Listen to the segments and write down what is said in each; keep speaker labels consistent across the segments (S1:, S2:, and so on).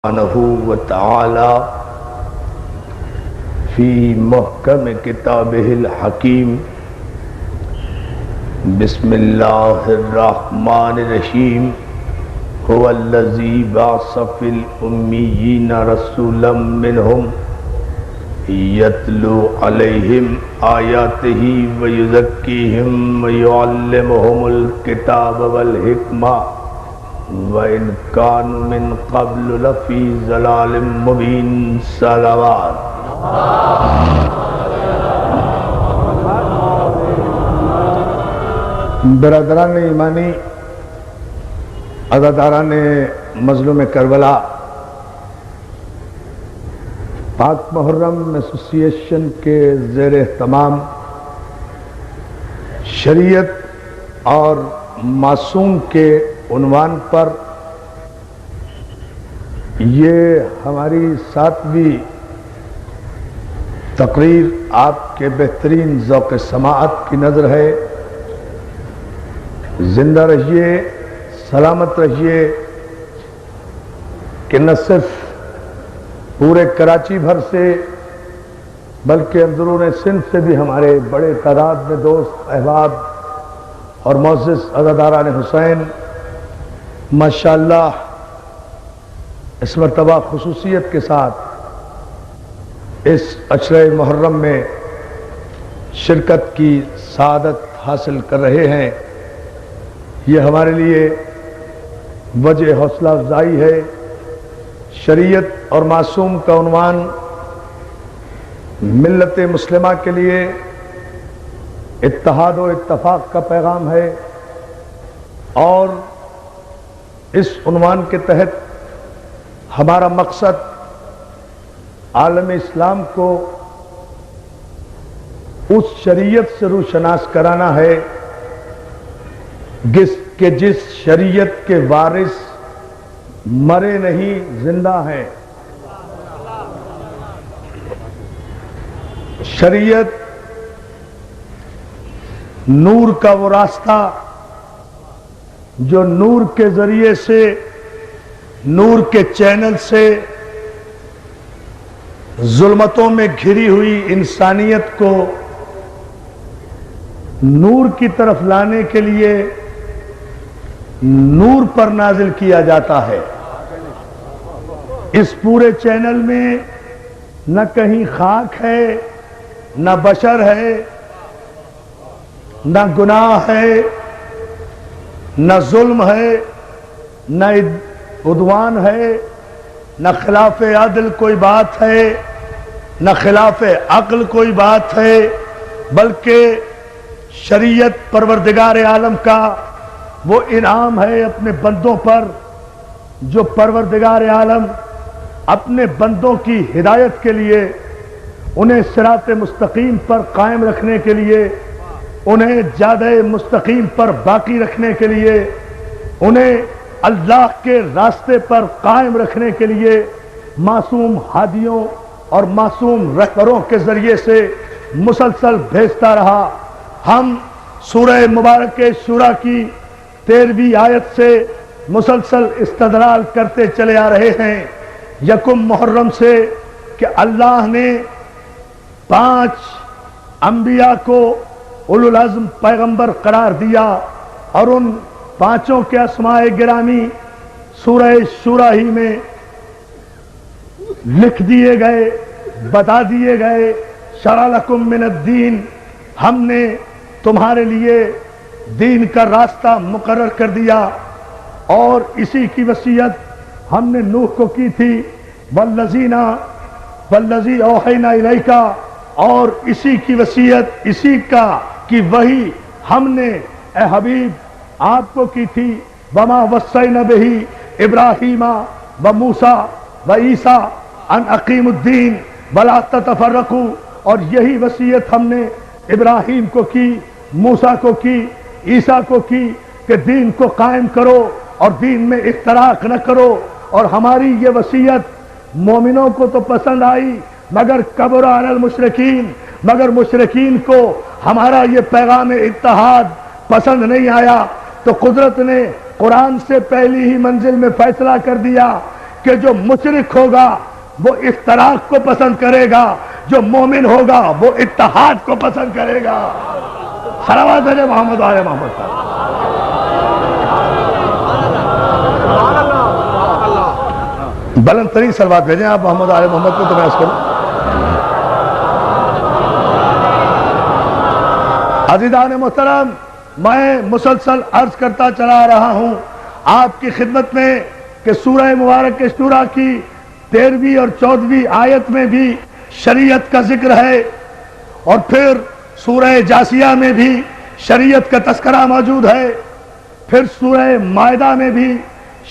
S1: سبحانہ وتعالی فی محکم کتابہ الحکیم بسم اللہ الرحمن الرحیم هو الذی بعث فی الامیین رسولا منہم یتلو علیہم آیاتہ ویزکیہم ویعلمہم الکتاب والحکمہ وَإِنْ كَانُوا مِنْ قَبْلُ لَفِي ضَلَالٍ مُبِينٍ صلوات برادران ایمانی، عزاداران مظلوم کربلا، پاک محرم ایسوسی ایشن کے زیر اہتمام شریعت اور معصوم کے عنوان پر یہ ہماری 7ویں تقریر آپ کے بہترین ذوق سماعت کی نظر ہے۔ زندہ رہیے، سلامت رہیے کہ نہ صرف پورے کراچی بھر سے بلکہ اندرون سندھ سے بھی ہمارے بڑے تعداد میں دوست احباب اور معزز عزاداران حسین ماشاءاللہ اس مرتبہ خصوصیت کے ساتھ اس عشرہ محرم میں شرکت کی سعادت حاصل کر رہے ہیں۔ یہ ہمارے لیے وجہ حوصلہ افزائی ہے۔ شریعت اور معصوم کا عنوان ملت مسلمہ کے لیے اتحاد و اتفاق کا پیغام ہے، اور اس عنوان کے تحت ہمارا مقصد عالم اسلام کو اس شریعت سے روشناس کرانا ہے جس شریعت کے وارث مرے نہیں، زندہ ہیں۔ شریعت نور کا وہ راستہ جو نور کے ذریعے سے، نور کے چینل سے ظلمتوں میں گھری ہوئی انسانیت کو نور کی طرف لانے کے لیے نور پر نازل کیا جاتا ہے۔ اس پورے چینل میں نہ کہیں خاک ہے، نہ بشر ہے، نہ گناہ ہے، نہ ظلم ہے، نہ عدوان ہے، نہ خلاف عدل کوئی بات ہے، نہ خلاف عقل کوئی بات ہے، بلکہ شریعت پروردگار عالم کا وہ انعام ہے اپنے بندوں پر، جو پروردگار عالم اپنے بندوں کی ہدایت کے لیے، انہیں صراط مستقیم پر قائم رکھنے کے لیے، انہیں جادہ مستقیم پر باقی رکھنے کے لیے، انہیں اللہ کے راستے پر قائم رکھنے کے لیے معصوم ہادیوں اور معصوم رہبروں کے ذریعے سے مسلسل بھیجتا رہا۔ ہم سورہ مبارک شورى کی 13ویں آیت سے مسلسل استدلال کرتے چلے آ رہے ہیں، یکم محرم سے، کہ اللہ نے 5 انبیاء کو اولو العزم پیغمبر قرار دیا، اور ان 5 کے اسماء گرامی سورہ شورى ہی میں لکھ دیے گئے، بتا دیے گئے۔ شرع لکم من الدین، ہم نے تمہارے لیے دین کا راستہ مقرر کر دیا، اور اسی کی وصیت ہم نے نوح کو کی تھی، والذی اوحینا الیک، اور اسی کی وصیت، اسی کی وحی ہم نے اے حبیب آپ کو کی تھی، وما وصینا بہ ابراہیم وموسیٰ وعیسیٰ ان اقیموا الدین ولا تتفرقوا، اور یہی وصیت ہم نے ابراہیم کو کی، موسیٰ کو کی، عیسیٰ کو کی، کہ دین کو قائم کرو اور دین میں اختلاف نہ کرو۔ اور ہماری یہ وصیت مومنوں کو تو پسند آئی، مگر کبر علی المشرکین، مگر مشرکین کو ہمارا یہ پیغام اتحاد پسند نہیں آیا، تو قدرت نے قرآن سے پہلی ہی منزل میں فیصلہ کر دیا کہ جو مشرک ہوگا وہ افتراق کو پسند کرے گا، جو مومن ہوگا وہ اتحاد کو پسند کرے گا۔ صلوات علی محمد وعلی محمد صاحب۔ بلند ترین صلوات بھیجیں آپ محمد علی محمد کو، تو میں اس کروں۔ عزیزان محترم، میں مسلسل عرض کرتا چلا رہا ہوں آپ کی خدمت میں کہ سورہ مبارک شورى کی 13ویں اور 14ویں آیت میں بھی شریعت کا ذکر ہے، اور پھر سورہ جاسیہ میں بھی شریعت کا تذکرہ موجود ہے، پھر سورہ مائدہ میں بھی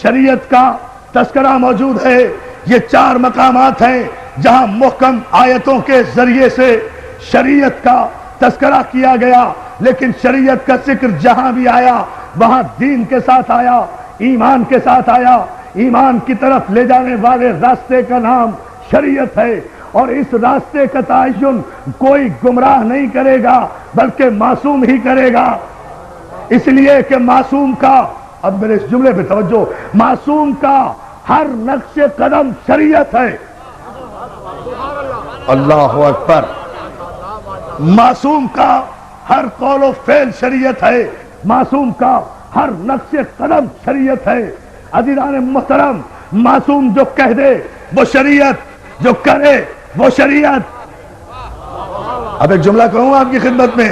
S1: شریعت کا تذکرہ موجود ہے۔ یہ 4 مقامات ہیں جہاں محکم آیتوں کے ذریعے سے شریعت کا تذکرہ کیا گیا، لیکن شریعت کا ذکر جہاں بھی آیا وہاں دین کے ساتھ آیا، ایمان کے ساتھ آیا۔ ایمان کی طرف لے جانے والے راستے کا نام شریعت ہے، اور اس راستے کا تعین کوئی گمراہ نہیں کرے گا بلکہ معصوم ہی کرے گا، اس لیے کہ معصوم کا، اب میرے اس جملے پہ توجہ، معصوم کا ہر نقش قدم شریعت ہے۔ اللہ اکبر۔ معصوم کا ہر قول و فعل شریعت ہے، معصوم کا ہر نقش قدم شریعت ہے۔ عزیزان محترم، معصوم جو کہہ دے وہ شریعت، جو کرے وہ شریعت۔ اب ایک جملہ کہوں آپ کی خدمت میں،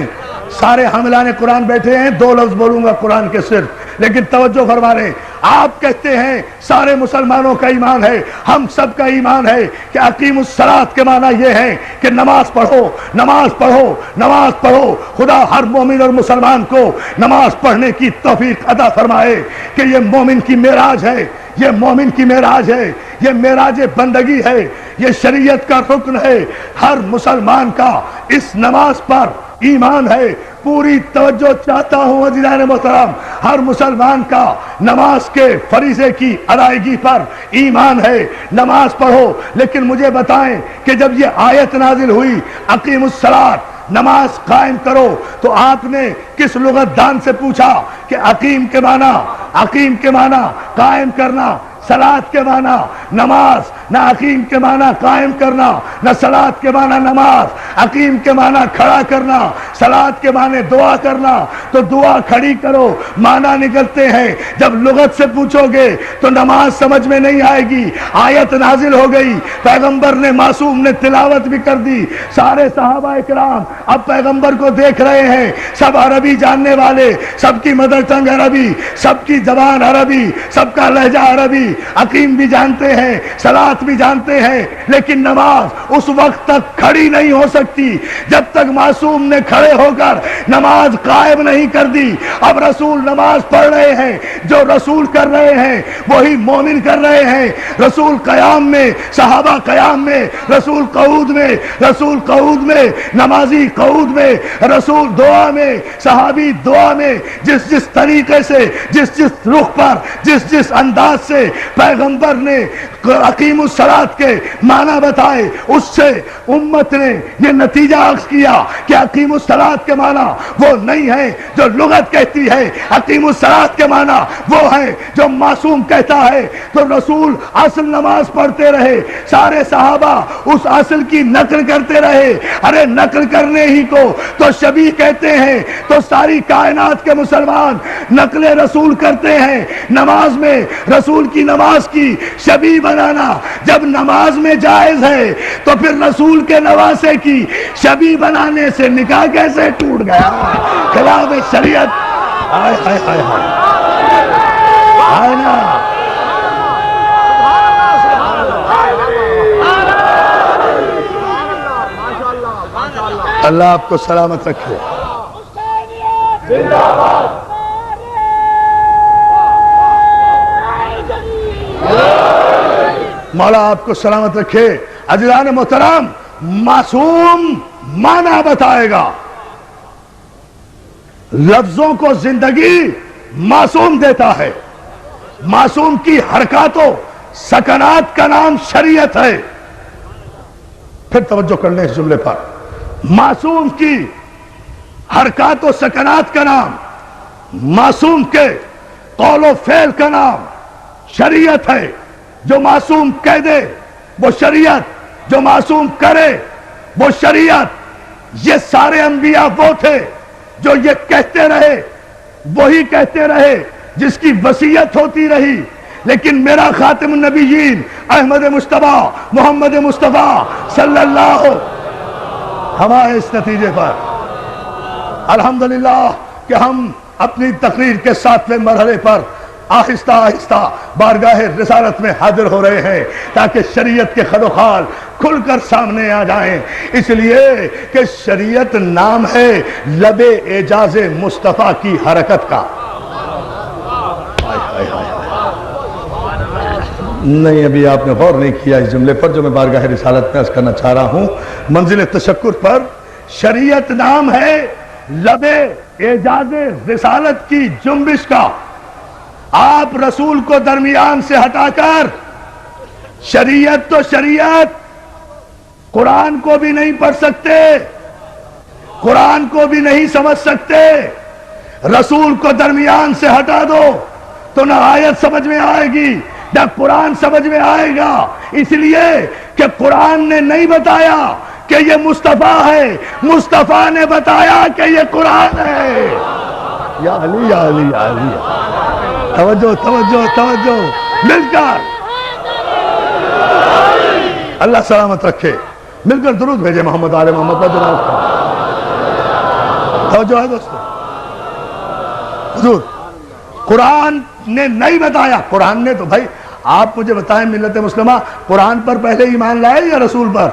S1: سارے حاملان قرآن بیٹھے ہیں، 2 لفظ بولوں گا قرآن کے صرف، لیکن توجہ فرما رہے ہیں۔ آپ کہتے ہیں سارے مسلمانوں کا ایمان ہے، ہم سب کا ایمان ہے کہ اقیم الصلاۃ کے معنی یہ ہے کہ نماز پڑھو، نماز پڑھو، نماز پڑھو۔ خدا ہر مومن اور مسلمان کو نماز پڑھنے کی توفیق عطا فرمائے کہ یہ مومن کی معراج ہے، یہ مومن کی معراج ہے، یہ معراج بندگی ہے، یہ شریعت کا رکن ہے۔ ہر مسلمان کا اس نماز پر ایمان ہے۔ پوری توجہ چاہتا ہوں عزیزان محترم، ہر مسلمان کا نماز کے فریضے کی ادائیگی پر ایمان ہے۔ نماز پڑھو، لیکن مجھے بتائیں کہ جب یہ آیت نازل ہوئی اقیم الصلاۃ، نماز قائم کرو، تو آپ نے کس لغت دان سے پوچھا کہ عقیم کے معنی قائم کرنا، صلاۃ کے معنی نماز، نہ عقیم کے معنی قائم کرنا، نہ صلاۃ کے معنی نماز۔ عقیم کے معنی کھڑا کرنا، صلاۃ کے معنی دعا کرنا، تو دعا کھڑی کرو معنی نکلتے ہیں۔ جب لغت سے پوچھو گے تو نماز سمجھ میں نہیں آئے گی۔ آیت نازل ہو گئی، پیغمبر نے، معصوم نے تلاوت بھی کر دی، سارے صحابہ کرام اب پیغمبر کو دیکھ رہے ہیں، سب عربی جاننے والے، سب کی مدر ٹنگ عربی، سب کی زبان عربی، سب کا لہجہ عربی، عقیم بھی جانتے ہیں، صلاۃ بھی جانتے ہیں، لیکن نماز اس وقت تک کھڑی نہیں ہو سکتی جب تک معصوم نے کھڑے ہو کر نماز قائم نہیں کر دی۔ اب رسول نماز پڑھ رہے ہیں، جو رسول کر رہے ہیں وہی مومن کر رہے ہیں۔ رسول قیام میں، صحابہ قیام میں، رسول قعود میں، رسول قعود میں، نمازی قعود میں، رسول دعا میں، صحابی دعا میں، جس طریقے سے، جس رخ پر، جس انداز سے پیغمبر نے اقیم الصلاۃ کے معنی بتائے، اس سے امت نے یہ نتیجہ اخذ کیا کہ اقیم الصلاۃ کے معنی وہ نہیں ہے جو لغت کہتی ہے، اقیم الصلاۃ کے معنی وہ ہے جو معصوم کہتا ہے۔ تو رسول اصل نماز پڑھتے رہے، سارے صحابہ اس اصل کی نقل کرتے رہے۔ ارے نقل کرنے ہی کو تو شبیہ کہتے ہیں، تو ساری کائنات کے مسلمان نقل رسول کرتے ہیں۔ نماز میں رسول کی نماز کی شبیہ بنانا جب نماز میں جائز ہے، تو پھر رسول کے نواسے کی شبیہ بنانے سے نکاح کیسے ٹوٹ گیا؟ خلاف شریعت۔ ہائے ہائے ہائے ہائے نا۔ اللہ آپ کو سلامت رکھے۔ مولا آپ کو سلامت رکھے۔ عزیزان محترم، معصوم معنی بتائے گا، لفظوں کو زندگی معصوم دیتا ہے۔ معصوم کی حرکات و سکنات کا نام شریعت ہے۔ پھر توجہ کر لیں اس جملے پر، معصوم کی حرکات و سکنات کا نام، معصوم کے قول و فعل کا نام شریعت ہے۔ جو معصوم کہہ دے وہ شریعت، جو معصوم کرے وہ شریعت۔ یہ سارے انبیاء وہ تھے جو یہ کہتے رہے، وہی کہتے رہے جس کی وصیت ہوتی رہی، لیکن میرا خاتم النبیین احمد مصطفیٰ محمد مصطفیٰ صلی اللہ ہمارے اس نتیجے پر الحمدللہ کہ ہم اپنی تقریر کے 7ویں مرحلے پر آہستہ آہستہ بارگاہ رسالت میں حاضر ہو رہے ہیں تاکہ شریعت کے خد و خال کھل کر سامنے آ جائیں، اس لیے کہ شریعت نام ہے لب اعجاز مصطفیٰ کی حرکت کا۔ نہیں، ابھی آپ نے غور نہیں کیا اس جملے پر جو میں بارگاہ رسالت میں عرض کرنا چاہ رہا ہوں۔ منزل تشکر پر شریعت نام ہے لب اعجاز رسالت کی جنبش کا۔ آپ رسول کو درمیان سے ہٹا کر شریعت تو شریعت، قرآن کو بھی نہیں پڑھ سکتے، قرآن کو بھی نہیں سمجھ سکتے۔ رسول کو درمیان سے ہٹا دو تو نہ آیت سمجھ میں آئے گی نہ قرآن سمجھ میں آئے گا، اس لیے کہ قرآن نے نہیں بتایا کہ یہ مصطفیٰ ہے، مصطفیٰ نے بتایا کہ یہ قرآن ہے۔ یا علی یا علی یا علی، توجہ توجہ توجہ، مل کر اللہ سلامت رکھے، مل کر درود بھیجے محمد آل محمد پر جناب کا۔ توجہ ہے دوستو، حضور قرآن نے نہیں بتایا، قرآن نے تو بھائی آپ مجھے بتائیں ملت مسلمہ قرآن پر پہلے ایمان لائے یا رسول پر؟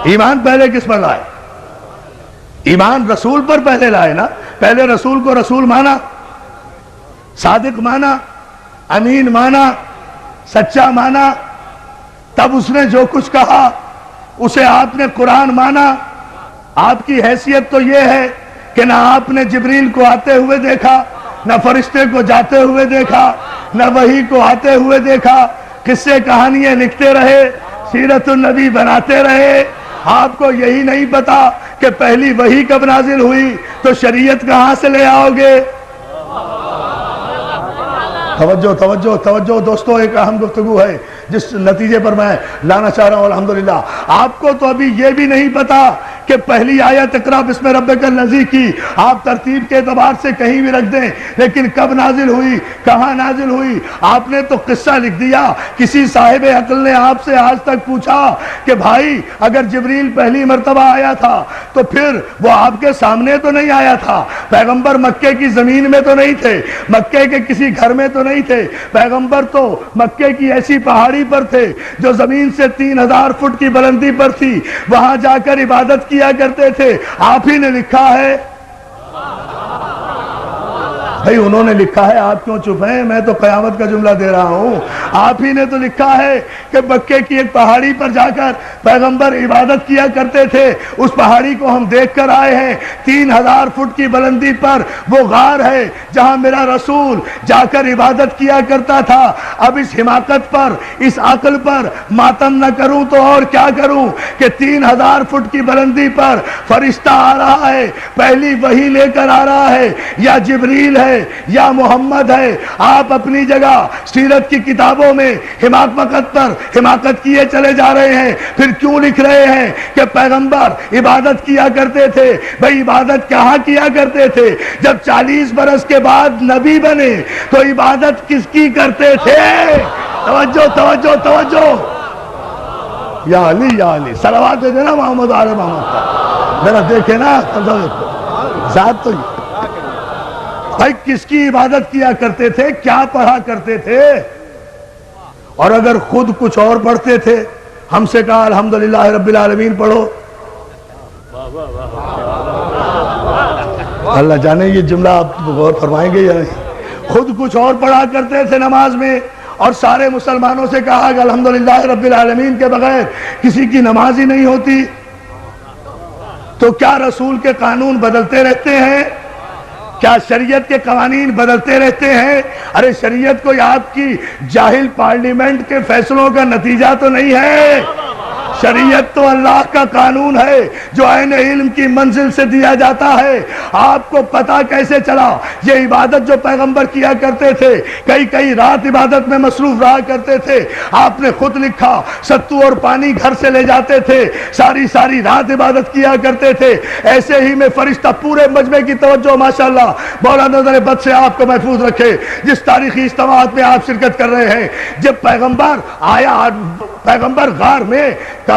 S1: ایمان پہلے کس پر لائے؟ ایمان رسول پر پہلے لائے نا، پہلے رسول کو رسول مانا، صادق مانا، امین مانا، سچا مانا، تب اس نے جو کچھ کہا اسے آپ نے قرآن مانا۔ آپ کی حیثیت تو یہ ہے کہ نہ آپ نے جبریل کو آتے ہوئے دیکھا، نہ فرشتے کو جاتے ہوئے دیکھا، نہ وحی کو آتے ہوئے دیکھا، قصے کہانیاں لکھتے رہے، سیرت النبی بناتے رہے۔ آپ کو یہی نہیں پتا کہ پہلی وحی کب نازل ہوئی تو شریعت کہاں سے لے آؤ گے؟ توجہ توجہ توجہ دوستو، ایک اہم گفتگو ہے جس نتیجے پر میں لانا چاہ رہا ہوں۔ الحمدللہ آپ کو تو ابھی یہ بھی نہیں پتا کہ پہلی آیت اقرا بسم ربک الذی کی آپ ترتیب کے اعتبار سے کہیں بھی رکھ دیں، لیکن کب نازل ہوئی، کہاں نازل ہوئی؟ آپ نے تو قصہ لکھ دیا۔ کسی صاحب عقل نے آپ سے آج تک پوچھا کہ بھائی اگر جبریل پہلی مرتبہ آیا تھا تو پھر وہ آپ کے سامنے تو نہیں آیا تھا، پیغمبر مکے کی زمین میں تو نہیں تھے، مکے کے کسی گھر میں تو نہیں تھے، پیغمبر تو مکے کی ایسی پہاڑی پر تھے جو زمین سے 3000 فٹ کی بلندی پر تھی، وہاں جا کر عبادت کیا کرتے تھے۔ آپ ہی نے لکھا ہے، بھائی انہوں نے لکھا ہے، آپ کیوں چپ ہیں؟ میں تو قیامت کا جملہ دے رہا ہوں۔ آپ ہی نے تو لکھا ہے کہ مکے کی ایک پہاڑی پر جا کر پیغمبر عبادت کیا کرتے تھے، اس پہاڑی کو ہم دیکھ کر آئے ہیں، 3000 فٹ کی بلندی پر وہ غار ہے جہاں میرا رسول جا کر عبادت کیا کرتا تھا۔ اب اس حماقت پر، اس عقل پر ماتم نہ کروں تو اور کیا کروں کہ 3000 فٹ کی بلندی پر فرشتہ آ رہا ہے، پہلی وحی لے کر آ رہا ہے، یا جبریل ہے یا محمد ہے۔ آپ اپنی جگہ سیرت کی کتابوں میں حماقت پر حماقت کیے چلے جا رہے ہیں، پھر کیوں لکھ رہے ہیں کہ پیغمبر عبادت کیا کرتے تھے؟ بھئی عبادت کہاں کیا کرتے تھے؟ جب 40 برس کے بعد نبی بنے تو عبادت کس کی کرتے تھے؟ توجہ توجہ توجہ، یا علی یا علی، صلوات دے دینا محمد آل محمد کا، ذرا دیکھیں نا ذات تو بھائی کس کی عبادت کیا کرتے تھے، کیا پڑھا کرتے تھے؟ اور اگر خود کچھ اور پڑھتے تھے، ہم سے کہا الحمدللہ رب العالمین پڑھو، اللہ جانے یہ جملہ آپ غور فرمائیں گے یا نہیں؟ خود کچھ اور پڑھا کرتے تھے نماز میں، اور سارے مسلمانوں سے کہا کہ الحمدللہ رب العالمین کے بغیر کسی کی نماز ہی نہیں ہوتی۔ تو کیا رسول کے قانون بدلتے رہتے ہیں؟ کیا شریعت کے قوانین بدلتے رہتے ہیں؟ ارے شریعت کوئی آپ کی جاہل پارلیمنٹ کے فیصلوں کا نتیجہ تو نہیں ہے، شریعت تو اللہ کا قانون ہے جو عین علم کی منزل سے دیا جاتا ہے. آپ کو پتا کیسے چلا؟ یہ عبادت جو پیغمبر کیا کرتے تھے، کئی رات عبادت میں مصروف رہا کرتے تھے. آپ نے خود لکھا ستو اور پانی گھر سے لے جاتے تھے، ساری رات عبادت کیا کرتے تھے. ایسے ہی میں فرشتہ پورے مجمع کی توجہ ماشاءاللہ مولا نظر بد سے آپ کو محفوظ رکھے. جس تاریخی اجتماعات میں آپ شرکت کر رہے ہیں، جب پیغمبر آیا، پیغمبر غار میں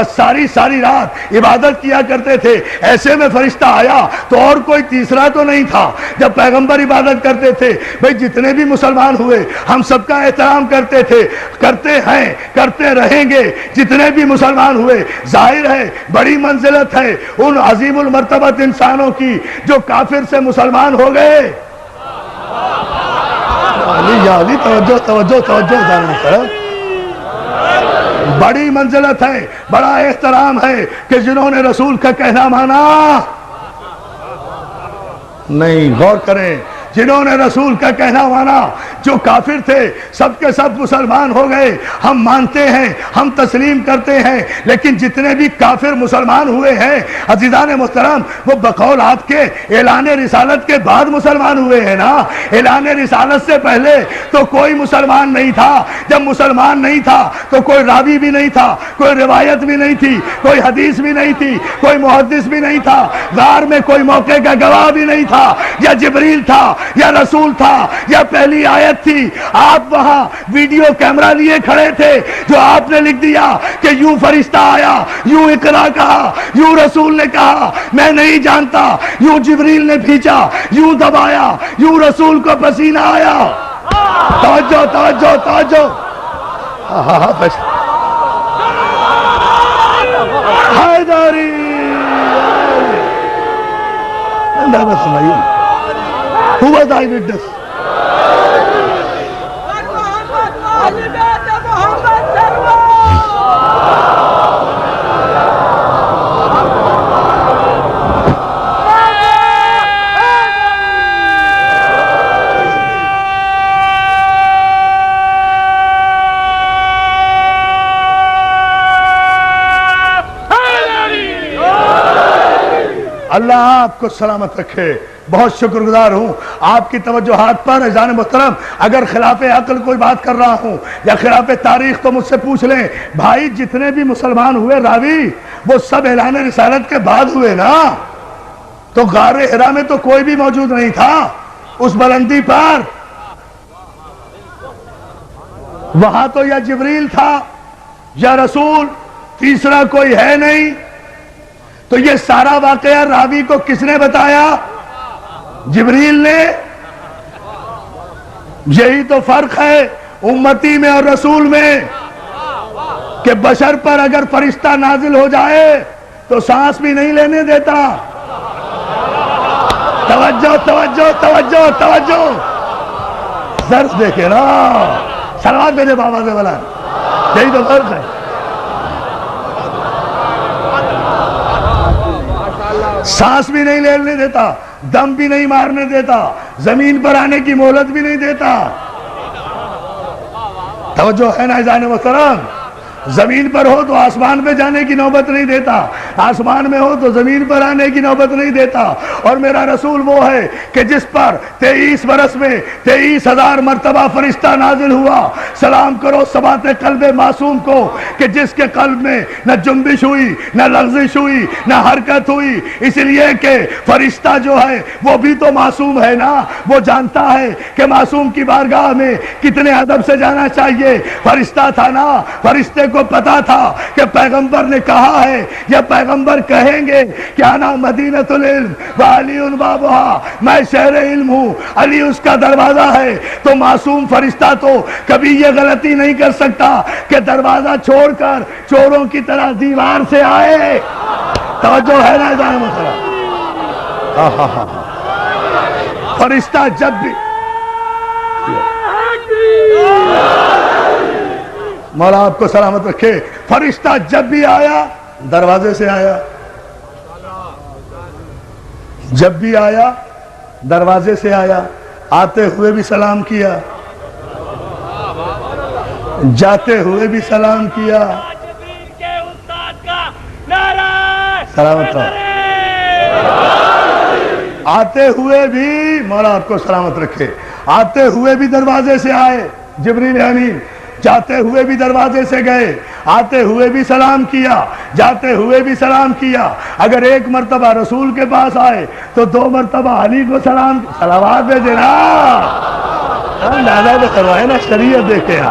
S1: ساری رات عبادت کیا کرتے تھے. ایسے میں فرشتہ آیا تو اور کوئی تیسرا تو نہیں تھا. جب پیغمبر عبادت کرتے تھے، بھئی جتنے بھی مسلمان ہوئے ہم سب کا احترام کرتے تھے، کرتے ہیں، کرتے رہیں گے. جتنے بھی مسلمان ہوئے، ظاہر ہے بڑی منزلت ہے ان عظیم المرتبت انسانوں کی جو کافر سے مسلمان ہو گئے. علی توجہ بڑی منزلت ہے، بڑا احترام ہے کہ جنہوں نے رسول کا کہنا مانا. نہیں، غور کریں، جنہوں نے رسول کا کہنا مانا. جو کافر تھے سب کے سب مسلمان ہو گئے. ہم مانتے ہیں، ہم تسلیم کرتے ہیں، لیکن جتنے بھی کافر مسلمان ہوئے ہیں عزیزان محترم، وہ بقول آپ کے اعلان رسالت کے بعد مسلمان ہوئے ہیں نا. اعلان رسالت سے پہلے تو کوئی مسلمان نہیں تھا. جب مسلمان نہیں تھا تو کوئی راوی بھی نہیں تھا، کوئی روایت بھی نہیں تھی، کوئی حدیث بھی نہیں تھی، کوئی محدث بھی نہیں تھا. غار میں کوئی موقع کا گواہ بھی نہیں تھا. یا جبریل تھا یا رسول تھا یا پہلی آیت تھی. آپ وہاں ویڈیو کیمرہ لیے کھڑے تھے جو آپ نے لکھ دیا کہ یوں فرشتہ آیا، یوں اقرا کہا، یوں رسول نے کہا، میں نہیں جانتا، یوں جبریل نے کھینچا، یوں دبایا، یوں رسول کو پسینہ آیا. توجہ توجہ توجہ. حیدری Who was the eyewitness? اللہ آپ کو سلامت رکھے. بہت شکر گزار ہوں آپ کی توجہات پر. اذان محترم، اگر خلاف عقل کوئی بات کر رہا ہوں یا خلاف تاریخ تو مجھ سے پوچھ لیں. بھائی جتنے بھی مسلمان ہوئے راوی، وہ سب اعلان رسالت کے بعد ہوئے نا. تو غار حرا میں تو کوئی بھی موجود نہیں تھا. اس بلندی پر وہاں تو یا جبریل تھا یا رسول، تیسرا کوئی ہے نہیں. تو یہ سارا واقعہ راوی کو کس نے بتایا؟ جبریل نے. یہی تو فرق ہے امتی میں اور رسول میں کہ بشر پر اگر فرشتہ نازل ہو جائے تو سانس بھی نہیں لینے دیتا. توجہ توجہ توجہ توجہ. ضرب دیکھے نا، سلوات میرے بابا سے بلا. یہی تو فرق ہے. سانس بھی نہیں لینے دیتا، دم بھی نہیں مارنے دیتا، زمین پر آنے کی مہلت بھی نہیں دیتا. توجہ ہے نا اذان محترم؟ زمین پر ہو تو آسمان پہ جانے کی نوبت نہیں دیتا، آسمان میں ہو تو زمین پر آنے کی نوبت نہیں دیتا. اور میرا رسول وہ ہے کہ جس پر 23 برس میں 23,000 مرتبہ فرشتہ نازل ہوا. سلام کرو ثبات قلب معصوم کو کہ جس کے قلب میں نہ جنبش ہوئی، نہ لغزش ہوئی، نہ حرکت ہوئی. اس لیے کہ فرشتہ جو ہے وہ بھی تو معصوم ہے نا. وہ جانتا ہے کہ معصوم کی بارگاہ میں کتنے ادب سے جانا چاہیے. فرشتہ تھا نا، فرشتے کو پتا تھا کہ پیغمبر نے کہا ہے یا پیغمبر کہیں گے کہ انا مدینۃ العلم وعلی بابھا، میں شہر علم ہوں، علی اس کا دروازہ ہے. تو معصوم فرشتہ تو کبھی یہ غلطی نہیں کر سکتا کہ دروازہ چھوڑ کر چوروں کی طرح دیوار سے آئے. توجہ ہے نا جان محترم؟ فرشتہ جب بھی مولا آپ کو سلامت رکھے، فرشتہ جب بھی آیا دروازے سے آیا. جب بھی آیا دروازے سے آیا. آتے ہوئے بھی سلام کیا، جاتے ہوئے بھی سلام کیا.
S2: جبریل کے استاد کا
S1: سلامت رہو. آتے ہوئے بھی مولا آپ کو سلامت رکھے. آتے ہوئے بھی دروازے سے آئے جبریل امین, جاتے ہوئے بھی دروازے سے گئے, آتے ہوئے بھی سلام کیا, جاتے ہوئے بھی سلام کیا. اگر ایک مرتبہ رسول کے پاس آئے تو 2 مرتبہ علی کو سلام, صلوات بھیجے نا. دادا نے کروائے نا, شریعت دیکھے.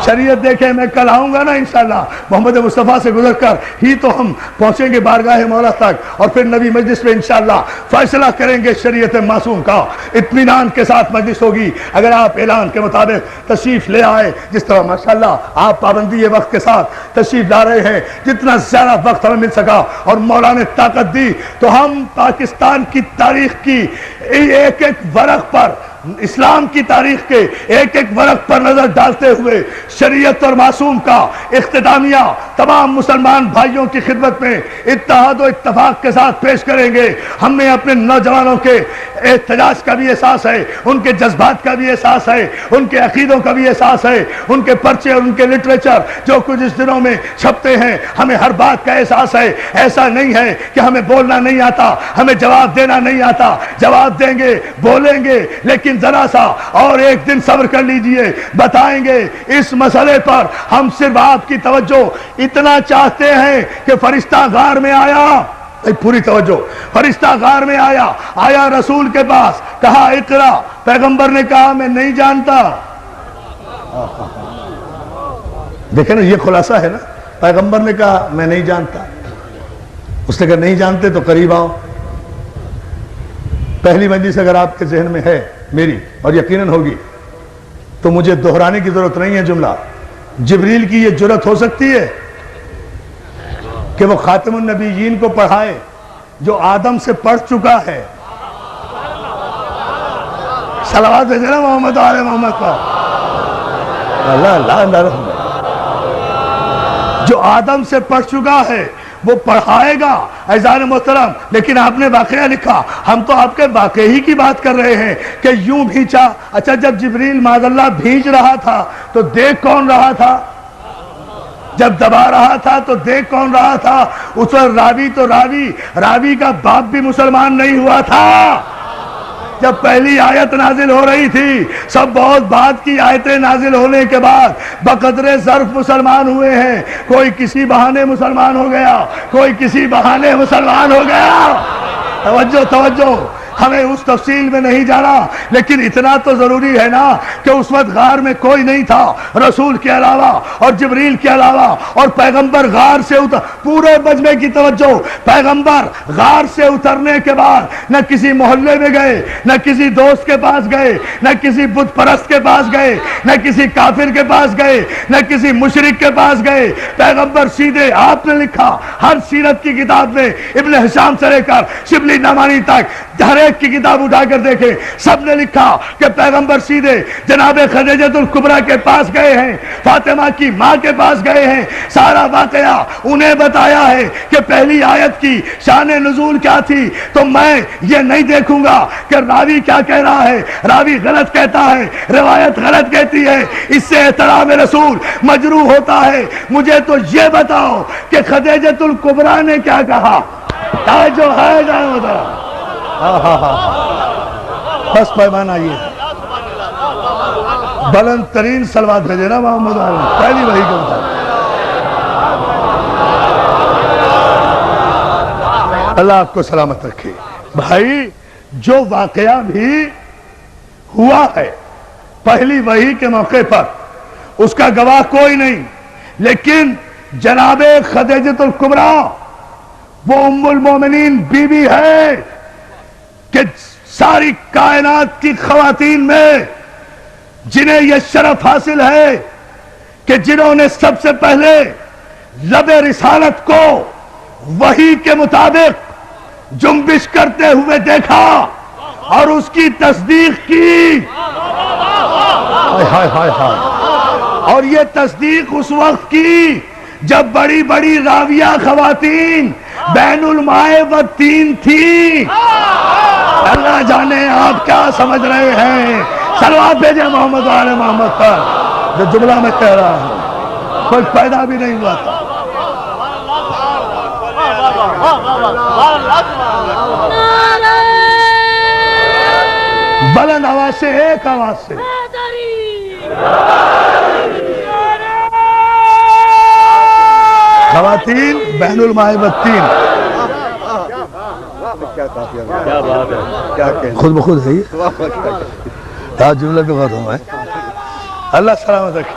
S1: شریعت دیکھیں. میں کل آؤں گا نا انشاءاللہ, محمد مصطفیٰ سے گزر کر ہی تو ہم پہنچیں گے بارگاہ مولا تک, اور پھر نبی مجلس میں انشاءاللہ فیصلہ کریں گے شریعت معصوم کا. اطمینان کے ساتھ مجلس ہوگی اگر آپ اعلان کے مطابق تشریف لے آئے, جس طرح ماشاءاللہ آپ پابندی وقت کے ساتھ تشریف لا رہے ہیں. جتنا زیادہ وقت ہمیں مل سکا اور مولا نے طاقت دی تو ہم پاکستان کی تاریخ کی ایک ایک ورق پر, اسلام کی تاریخ کے ایک ایک ورق پر نظر ڈالتے ہوئے شریعت اور معصوم کا اختتامیہ تمام مسلمان بھائیوں کی خدمت میں اتحاد و اتفاق کے ساتھ پیش کریں گے. ہمیں اپنے نوجوانوں کے احتجاج کا بھی احساس ہے, ان کے جذبات کا بھی احساس ہے, ان کے عقیدوں کا بھی احساس ہے, ان کے پرچے اور ان کے لٹریچر جو کچھ اس دنوں میں چھپتے ہیں, ہمیں ہر بات کا احساس ہے. ایسا نہیں ہے کہ ہمیں بولنا نہیں آتا, ہمیں جواب دینا نہیں آتا. جواب دیں گے, بولیں گے, لیکن ذرا سا اور ایک دن صبر کر لیجئے, بتائیں گے. اس مسئلے پر ہم صرف آپ کی توجہ اتنا چاہتے ہیں کہ فرشتہ غار میں آیا, پوری توجہ, فرشتہ غار میں آیا, آیا رسول کے پاس, کہا اقرا. پیغمبر نے کہا میں نہیں جانتا. دیکھیں نا, یہ خلاصہ ہے نا. پیغمبر نے کہا میں نہیں جانتا. اس نے کہا نہیں جانتے تو قریب آؤ. پہلی مجلس اگر آپ کے ذہن میں ہے میری, اور یقیناً ہوگی, تو مجھے دہرانے کی ضرورت نہیں ہے جملہ. جبریل کی یہ جرت ہو سکتی ہے کہ وہ خاتم النبیین کو پڑھائے جو آدم سے پڑھ چکا ہے. صلوات بھیجے نا محمد و آل محمد پر. اللہ اللہ اللہ, جو آدم سے پڑھ چکا ہے وہ پڑھائے گا. عزیزان محترم, لیکن آپ نے واقعہ لکھا, ہم تو آپ کے واقعے ہی کی بات کر رہے ہیں کہ یوں بھیجا. اچھا, جب جبریل معاذ اللہ بھیج رہا تھا تو دیکھ کون رہا تھا؟ جب دبا رہا تھا تو دیکھ کون رہا تھا؟ اس وقت راوی تو راوی کا باپ بھی مسلمان نہیں ہوا تھا. جب پہلی آیت نازل ہو رہی تھی, سب بہت بعد کی آیتیں نازل ہونے کے بعد بقدر ظرف مسلمان ہوئے ہیں. کوئی کسی بہانے مسلمان ہو گیا, کوئی کسی بہانے مسلمان ہو گیا. توجہ توجہ, ہمیں اس تفصیل میں نہیں جانا, لیکن اتنا تو ضروری ہے نا کہ اس وقت غار میں کوئی نہیں تھا رسول کے علاوہ اور جبریل کے علاوہ, اور پیغمبر غار سے اتر. پورے مجمع کی توجہ, پیغمبر غار سے اترنے کے بعد نہ کسی محلے میں گئے, نہ کسی دوست کے پاس گئے, نہ کسی بت پرست کے پاس گئے, نہ کسی کافر کے پاس گئے, نہ کسی مشرک کے پاس گئے. پیغمبر سیدھے, آپ نے لکھا ہر سیرت کی کتاب میں, ابن ہشام سے لے کر شبلی نعمانی تک ہر ایک کی کتاب اٹھا کر دیکھیں, سب نے لکھا کہ پیغمبر سیدھے جناب خدیجہ الکبریٰ کے پاس گئے ہیں, فاطمہ کی ماں کے پاس گئے ہیں. سارا واقعہ انہیں بتایا ہے کہ پہلی آیت کی شان نزول کیا تھی. تو میں یہ نہیں دیکھوں گا کہ راوی کیا کہہ رہا ہے, راوی غلط کہتا ہے, روایت غلط کہتی ہے, اس سے احترام رسول مجروح ہوتا ہے. مجھے تو یہ بتاؤ کہ خدیجہ الکبریٰ نے کیا کہا. جو ہے بس پیمانہ یہ ہے. بلند ترین صلوات بھیجے نا محمد عالم, پہلی وحی کو بتا. اللہ آپ کو سلامت رکھے. بھائی, جو واقعہ بھی ہوا ہے پہلی وحی کے موقع پر, اس کا گواہ کوئی نہیں, لیکن جناب خدیجہ الکبریٰ وہ ام المومنین بی بی ہے کہ ساری کائنات کی خواتین میں جنہیں یہ شرف حاصل ہے کہ جنہوں نے سب سے پہلے لب رسالت کو وحی کے مطابق جنبش کرتے ہوئے دیکھا اور اس کی تصدیق کی. اور یہ تصدیق اس وقت کی جب بڑی بڑی راویہ خواتین بین المائے و تین تھی. اللہ جانے آپ کیا سمجھ رہے ہیں. صلوات بھیجے محمد و آل محمد پر. جو جملہ میں کہہ رہا ہوں کوئی پیدا بھی نہیں ہوا تھا. بلند آواز سے، ایک آواز سے خواتین بہن المائبتین، خود بخود ہے یہ جملہ بھی غور ہوا ہے، اللہ سلامت رکھے۔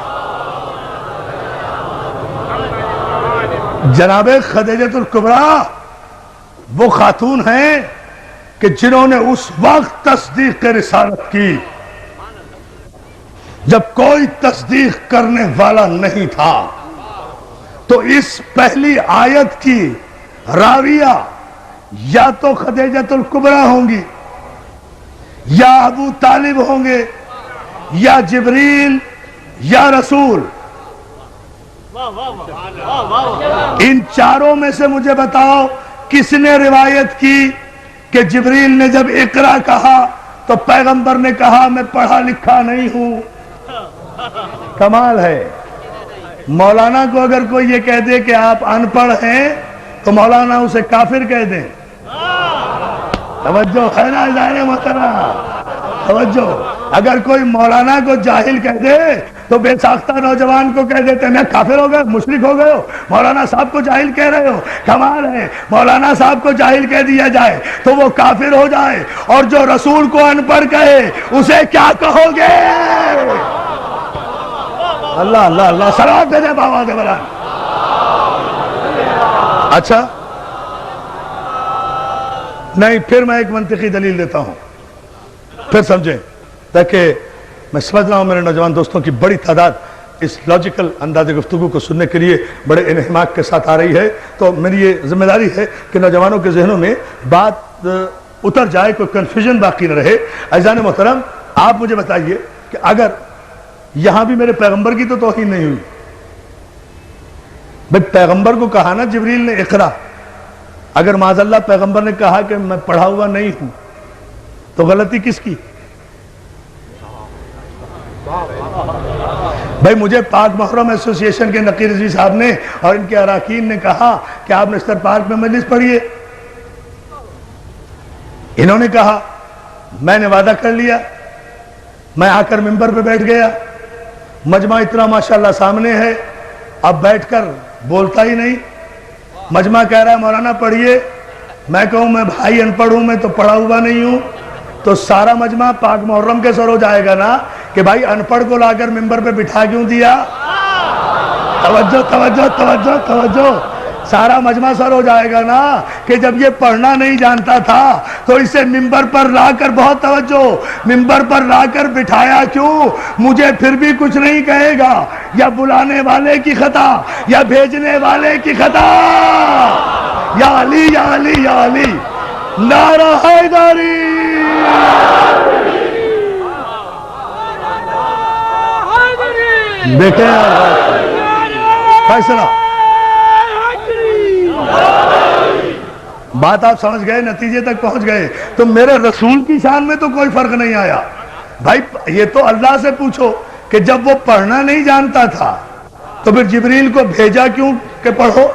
S1: جناب خدیجہ الکبریٰ وہ خاتون ہیں کہ جنہوں نے اس وقت تصدیق رسالت کی جب کوئی تصدیق کرنے والا نہیں تھا، تو اس پہلی آیت کی راویہ یا تو خدیجہ الکبریٰ ہوں گی، یا ابو طالب ہوں گے، یا جبریل، یا رسول۔ ان چاروں میں سے مجھے بتاؤ کس نے روایت کی کہ جبریل نے جب اقرا کہا تو پیغمبر نے کہا میں پڑھا لکھا نہیں ہوں؟ کمال ہے۔ مولانا کو اگر کوئی یہ کہہ دے کہ آپ ان پڑھ ہیں تو مولانا اسے کافر کہہ دیں۔ توجہ ہے نا ادارے محترم، توجہ۔ اگر کوئی مولانا کو جاہل کہہ دے تو بے ساختہ نوجوان کو کہہ دیتے میں کافر ہو گئے، مشرک ہو گئے ہو، مولانا صاحب کو جاہل کہہ رہے ہو۔ کمال ہے، مولانا صاحب کو جاہل کہہ دیا جائے تو وہ کافر ہو جائے، اور جو رسول کو ان پڑھ کہے اسے کیا کہو گے؟ اللہ اللہ اللہ، صلوات دے دے بابا دے برا۔ اچھا نہیں، پھر میں ایک منطقی دلیل دیتا ہوں، پھر سمجھیں، تاکہ میں سمجھ رہا ہوں میرے نوجوان دوستوں کی بڑی تعداد اس لاجیکل انداز گفتگو کو سننے کے لیے بڑے انہماک کے ساتھ آ رہی ہے، تو میری یہ ذمہ داری ہے کہ نوجوانوں کے ذہنوں میں بات اتر جائے، کوئی کنفیوژن باقی نہ رہے۔ عزیزان محترم، آپ مجھے بتائیے کہ اگر یہاں بھی میرے پیغمبر کی تو توہین نہیں ہوئی، بھئی پیغمبر کو کہا نا جبریل نے اقرا، اگر معاذ اللہ پیغمبر نے کہا کہ میں پڑھا ہوا نہیں ہوں تو غلطی کس کی؟ بھائی مجھے پاک محرم ایسوسی ایشن کے نقیر رضوی صاحب نے اور ان کے اراکین نے کہا کہ آپ نشتر پارک میں مجلس پڑھیے، انہوں نے کہا، میں نے وعدہ کر لیا، میں آ کر ممبر پہ بیٹھ گیا، مجمع اتنا ماشاءاللہ سامنے ہے، اب بیٹھ کر بولتا ہی نہیں، مجمع کہہ رہا ہے مولانا پڑھیے، میں کہوں میں بھائی ان پڑھ ہوں، میں تو پڑھا ہوا نہیں ہوں، تو سارا مجمع پاک محرم کے سر ہو جائے گا نا کہ بھائی ان پڑھ کو لا کر ممبر پہ بٹھا کیوں دیا؟ توجہ توجہ توجہ توجہ، سارا مجمع سر ہو جائے گا نا کہ جب یہ پڑھنا نہیں جانتا تھا تو اسے ممبر پر لا کر، بہت توجہ، ممبر پر لا کر بٹھایا کیوں؟ مجھے پھر بھی کچھ نہیں کہے گا، یا بلانے والے کی خطا یا بھیجنے والے کی خطا۔ یا علی یا علی یا علی، نعرہ حیدری۔ دیکھیں فیصلہ، بات آپ سمجھ گئے، نتیجے تک پہنچ گئے، تو میرے رسول کی شان میں تو کوئی فرق نہیں آیا۔ بھائی یہ تو اللہ سے پوچھو کہ جب وہ پڑھنا نہیں جانتا تھا تو پھر جبریل کو بھیجا کیوں کہ پڑھو؟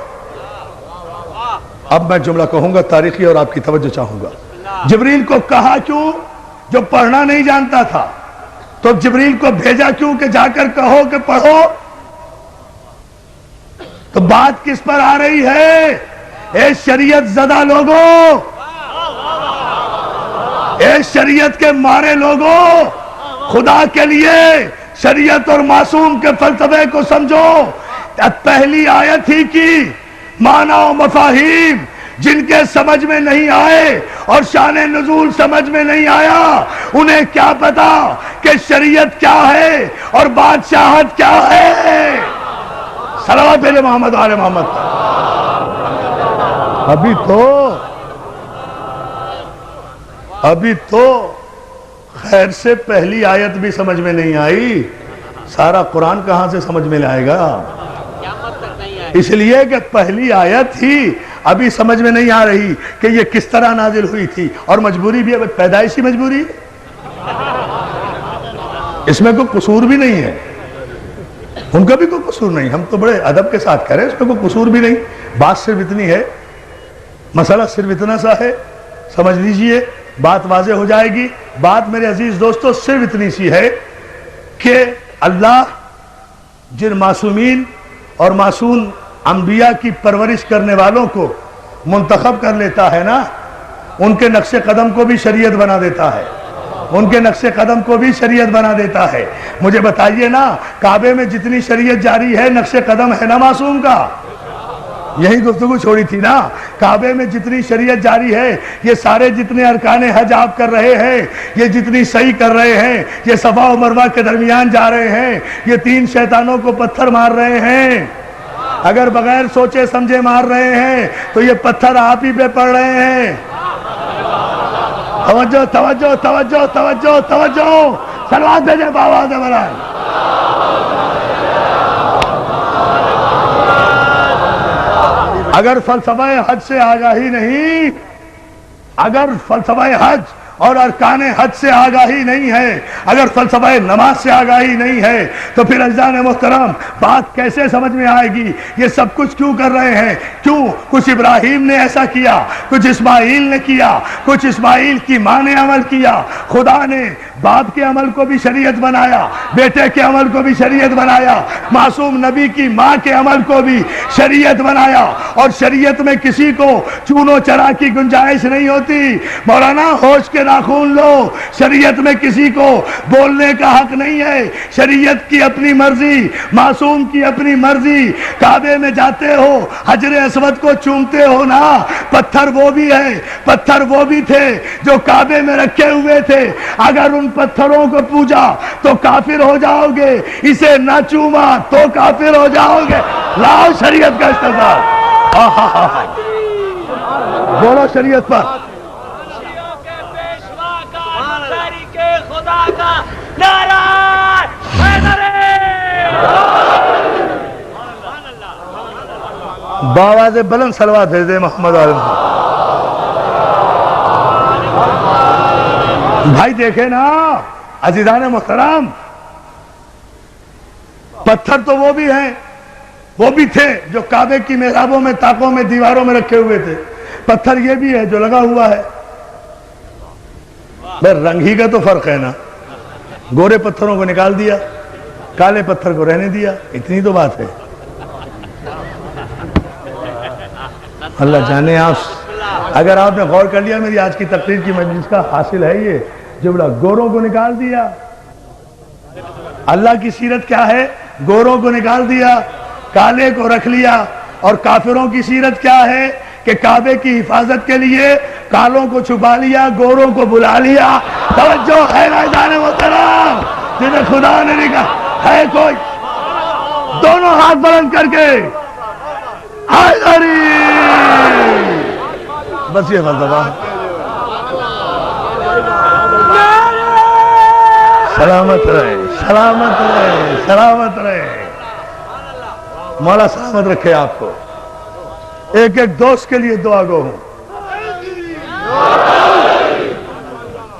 S1: اب میں جملہ کہوں گا تاریخی اور آپ کی توجہ چاہوں گا۔ جبریل کو کہا کیوں جو پڑھنا نہیں جانتا تھا؟ تو جبریل کو بھیجا کیوں کہ جا کر کہو کہ پڑھو؟ تو بات کس پر آ رہی ہے؟ اے شریعت زدہ لوگوں، اے شریعت کے مارے لوگوں، خدا کے لیے شریعت اور معصوم کے فلسفے کو سمجھو۔ پہلی آیت ہی کی معنی و مفاہیم جن کے سمجھ میں نہیں آئے اور شان نزول سمجھ میں نہیں آیا، انہیں کیا پتا کہ شریعت کیا ہے اور بادشاہت کیا ہے؟ صلوات علی محمد آل محمد۔ ابھی تو خیر سے پہلی آیت بھی سمجھ میں نہیں آئی، سارا قرآن کہاں سے سمجھ میں لائے گا؟ اس لیے کہ پہلی آیت ہی ابھی سمجھ میں نہیں آ رہی کہ یہ کس طرح نازل ہوئی تھی، اور مجبوری بھی پیدائشی مجبوری، اس میں کوئی قصور بھی نہیں ہے، ان کا بھی کوئی قصور نہیں، ہم تو بڑے ادب کے ساتھ کہہ رہے ہیں، اس میں کوئی قصور بھی نہیں۔ بات صرف اتنی ہے مسئلہ صرف اتنا سا ہے، سمجھ لیجئے، بات واضح ہو جائے گی۔ بات میرے عزیز دوستو صرف اتنی سی ہے کہ اللہ جن معصومین اور معصوم انبیاء کی پرورش کرنے والوں کو منتخب کر لیتا ہے نا، ان کے نقش قدم کو بھی شریعت بنا دیتا ہے، ان کے نقش قدم کو بھی شریعت بنا دیتا ہے۔ مجھے بتائیے نا، کعبے میں جتنی شریعت جاری ہے نقش قدم ہے نا معصوم کا؟ یہی گفتگو چھوڑی تھی نا۔ کعبے میں جتنی شریعت جاری ہے، یہ سارے جتنے ارکان حج آپ کر رہے ہیں، یہ جتنی صحیح کر رہے ہیں، یہ صفا و مروہ کے درمیان جا رہے ہیں، یہ 3 شیطانوں کو پتھر مار رہے ہیں، اگر بغیر سوچے سمجھے مار رہے ہیں تو یہ پتھر آپ ہی پہ پڑ رہے ہیں۔ توجہ توجہ توجہ توجہ توجہ، صلوات بھیجیں بآواز بلند۔ اگر فلسفہ حج سے آگاہی نہیں، اگر فلسفہ حج اور ارکان حج سے آگاہی نہیں ہے، اگر فلسفہ نماز سے آگاہی نہیں ہے، تو پھر عزیزان محترم بات کیسے سمجھ میں آئے گی؟ یہ سب کچھ کیوں کر رہے ہیں؟ کیوں؟ کچھ ابراہیم نے ایسا کیا، کچھ اسماعیل نے کیا، کچھ اسماعیل کی ماں نے عمل کیا۔ خدا نے باپ کے عمل کو بھی شریعت بنایا، بیٹے کے عمل کو بھی شریعت بنایا، معصوم نبی کی ماں کے عمل کو بھی شریعت بنایا، اور شریعت میں کسی کو چون و چرا کی گنجائش نہیں ہوتی۔ مولانا ہوش کے ناخون لو، شریعت میں کسی کو بولنے کا حق نہیں ہے، شریعت کی اپنی مرضی، معصوم کی اپنی مرضی۔ کعبے میں جاتے ہو، حجر اسود کو چومتے ہو نا، پتھر وہ بھی ہے، پتھر وہ بھی تھے جو کعبے میں رکھے ہوئے تھے، اگر ان پتھروں کو پوجا تو کافر ہو جاؤ گے، اسے نہ چوما تو کافر ہو جاؤ گے۔ لاؤ شریعت کا استعمال، بولو شریعت پر۔ باواز بلند صلوات بھیج دے محمد عالم۔ بھائی دیکھے نا عزیزان محترم، پتھر تو وہ بھی ہیں، وہ بھی تھے جو کعبے کی محرابوں میں، طاقوں میں، دیواروں میں رکھے ہوئے تھے، پتھر یہ بھی ہے جو لگا ہوا ہے۔ بس رنگ ہی کا تو فرق ہے نا، گورے پتھروں کو نکال دیا، کالے پتھر کو رہنے دیا، اتنی تو بات ہے۔ اللہ جانے آپ، اگر آپ نے غور کر لیا میری آج کی تقریر کی مجلس کا حاصل ہے یہ جملہ، گوروں کو نکال دیا۔ اللہ کی سیرت کیا ہے؟ گوروں کو نکال دیا، کالے کو رکھ لیا۔ اور کافروں کی سیرت کیا ہے کہ کعبے کی حفاظت کے لیے کالوں کو چھپا لیا، گوروں کو بلا لیا۔ توجہ ہے نا جانے محترم، جنہیں خدا نے نکالا ہے کوئی؟ دونوں ہاتھ بلند کر کے حیدری، بس یہ فلسفہ۔ سلامت رہے، سلامت رہے، سلامت رہے، مولا سلامت رکھے آپ کو۔ ایک ایک دوست کے لیے دعا گو ہوں،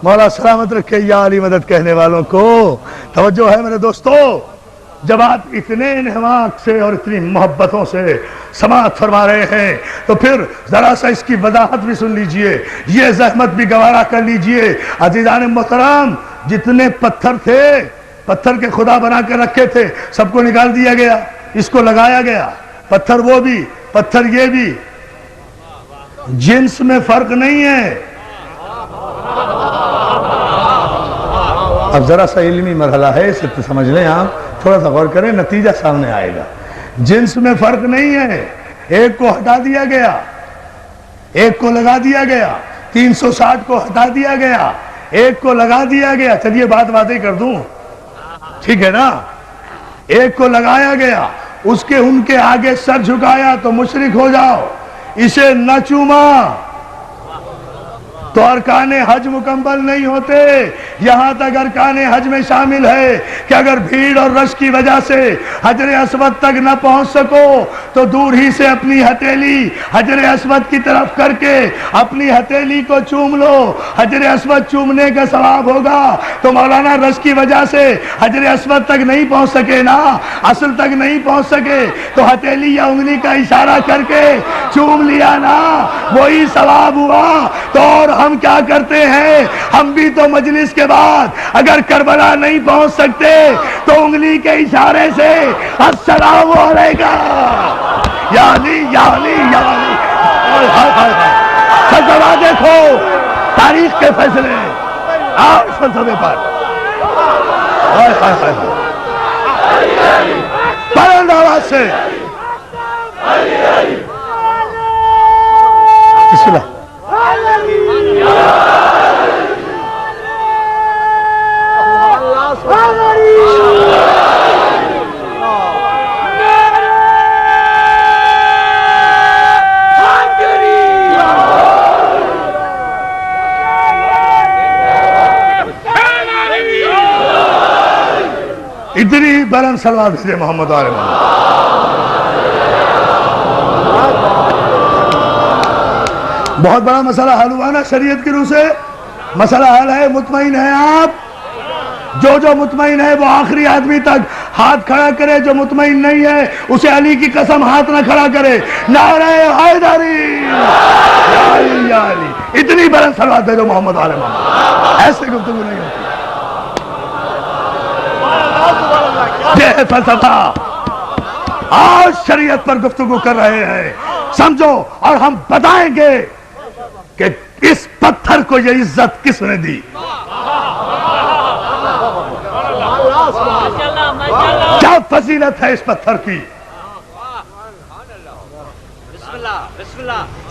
S1: مولا سلامت رکھے یا علی مدد کہنے والوں کو۔ توجہ ہے میرے دوستو، جب آپ اتنے انہماک سے اور اتنی محبتوں سے سماعت فرما رہے ہیں تو پھر ذرا سا اس کی وضاحت بھی سن لیجئے، یہ زحمت بھی گوارا کر لیجئے۔ عزیزان محترم، جتنے پتھر تھے، پتھر کے خدا بنا کے رکھے تھے، سب کو نکال دیا گیا، اس کو لگایا گیا۔ پتھر وہ بھی، پتھر یہ بھی، جنس میں فرق نہیں ہے۔ اب ذرا سا علمی مرحلہ ہے، اسے سمجھ لیں آپ، تھوڑا سا غور کریں، نتیجہ سامنے آئے گا۔ جنس میں فرق نہیں ہے، ایک کو ہٹا دیا گیا، ایک کو لگا دیا گیا، 360 کو ہٹا دیا گیا، ایک کو لگا دیا گیا۔ چلیے بات واضح کر دوں، ٹھیک ہے نا؟ ایک کو لگایا گیا، اس کے ان کے آگے سر جھکایا تو مشرک ہو جاؤ، اسے نہ چوما، تو ارکان حج مکمل نہیں ہوتے. یہاں تک ارکان حج میں شامل ہے کہ اگر بھیڑ اور رش کی وجہ سے حجر اسود تک نہ پہنچ سکو تو دور ہی سے اپنی ہتھیلی حجر اسود کی طرف کر کے اپنی ہتھیلی کو چوم لو. حجر اسود چومنے کا ثواب ہوگا. تو مولانا رش کی وجہ سے حجر اسود تک نہیں پہنچ سکے نا, اصل تک نہیں پہنچ سکے, تو ہتھیلی یا انگلی کا اشارہ کر کے چوم لیا نا, وہی ثواب ہوا. تو اور ہم کیا کرتے ہیں, ہم بھی تو مجلس کے بعد اگر کربلا نہیں پہنچ سکتے تو انگلی کے اشارے سے السلام علیکم یا علی یا علی یا علی. فلسفہ دیکھو, تاریخ کے فیصلے آؤ اس فلسفے پر. بلند آواز سے بسم اللہ. اتنی بلند صلوات بھیجے محمد علیہ محمد. بہت بڑا مسئلہ حل ہوا نا شریعت کی روح سے. مسئلہ حل ہے, مطمئن ہیں آپ؟ جو مطمئن ہے وہ آخری آدمی تک ہاتھ کھڑا کرے, جو مطمئن نہیں ہے اسے علی کی قسم ہاتھ نہ کھڑا کرے. نعرہ حیدری یا علی یا علی. اتنی بلند صلوات بھیجو محمد علیہ محمد. ایسے گفتگو نہیں ہوتی. یہ ہے فلسفہ. آج شریعت پر گفتگو کر رہے ہیں, سمجھو, اور ہم بتائیں گے کہ اس پتھر کو یہ عزت کس نے دی. کیا فضیلت ہے اس پتھر کی.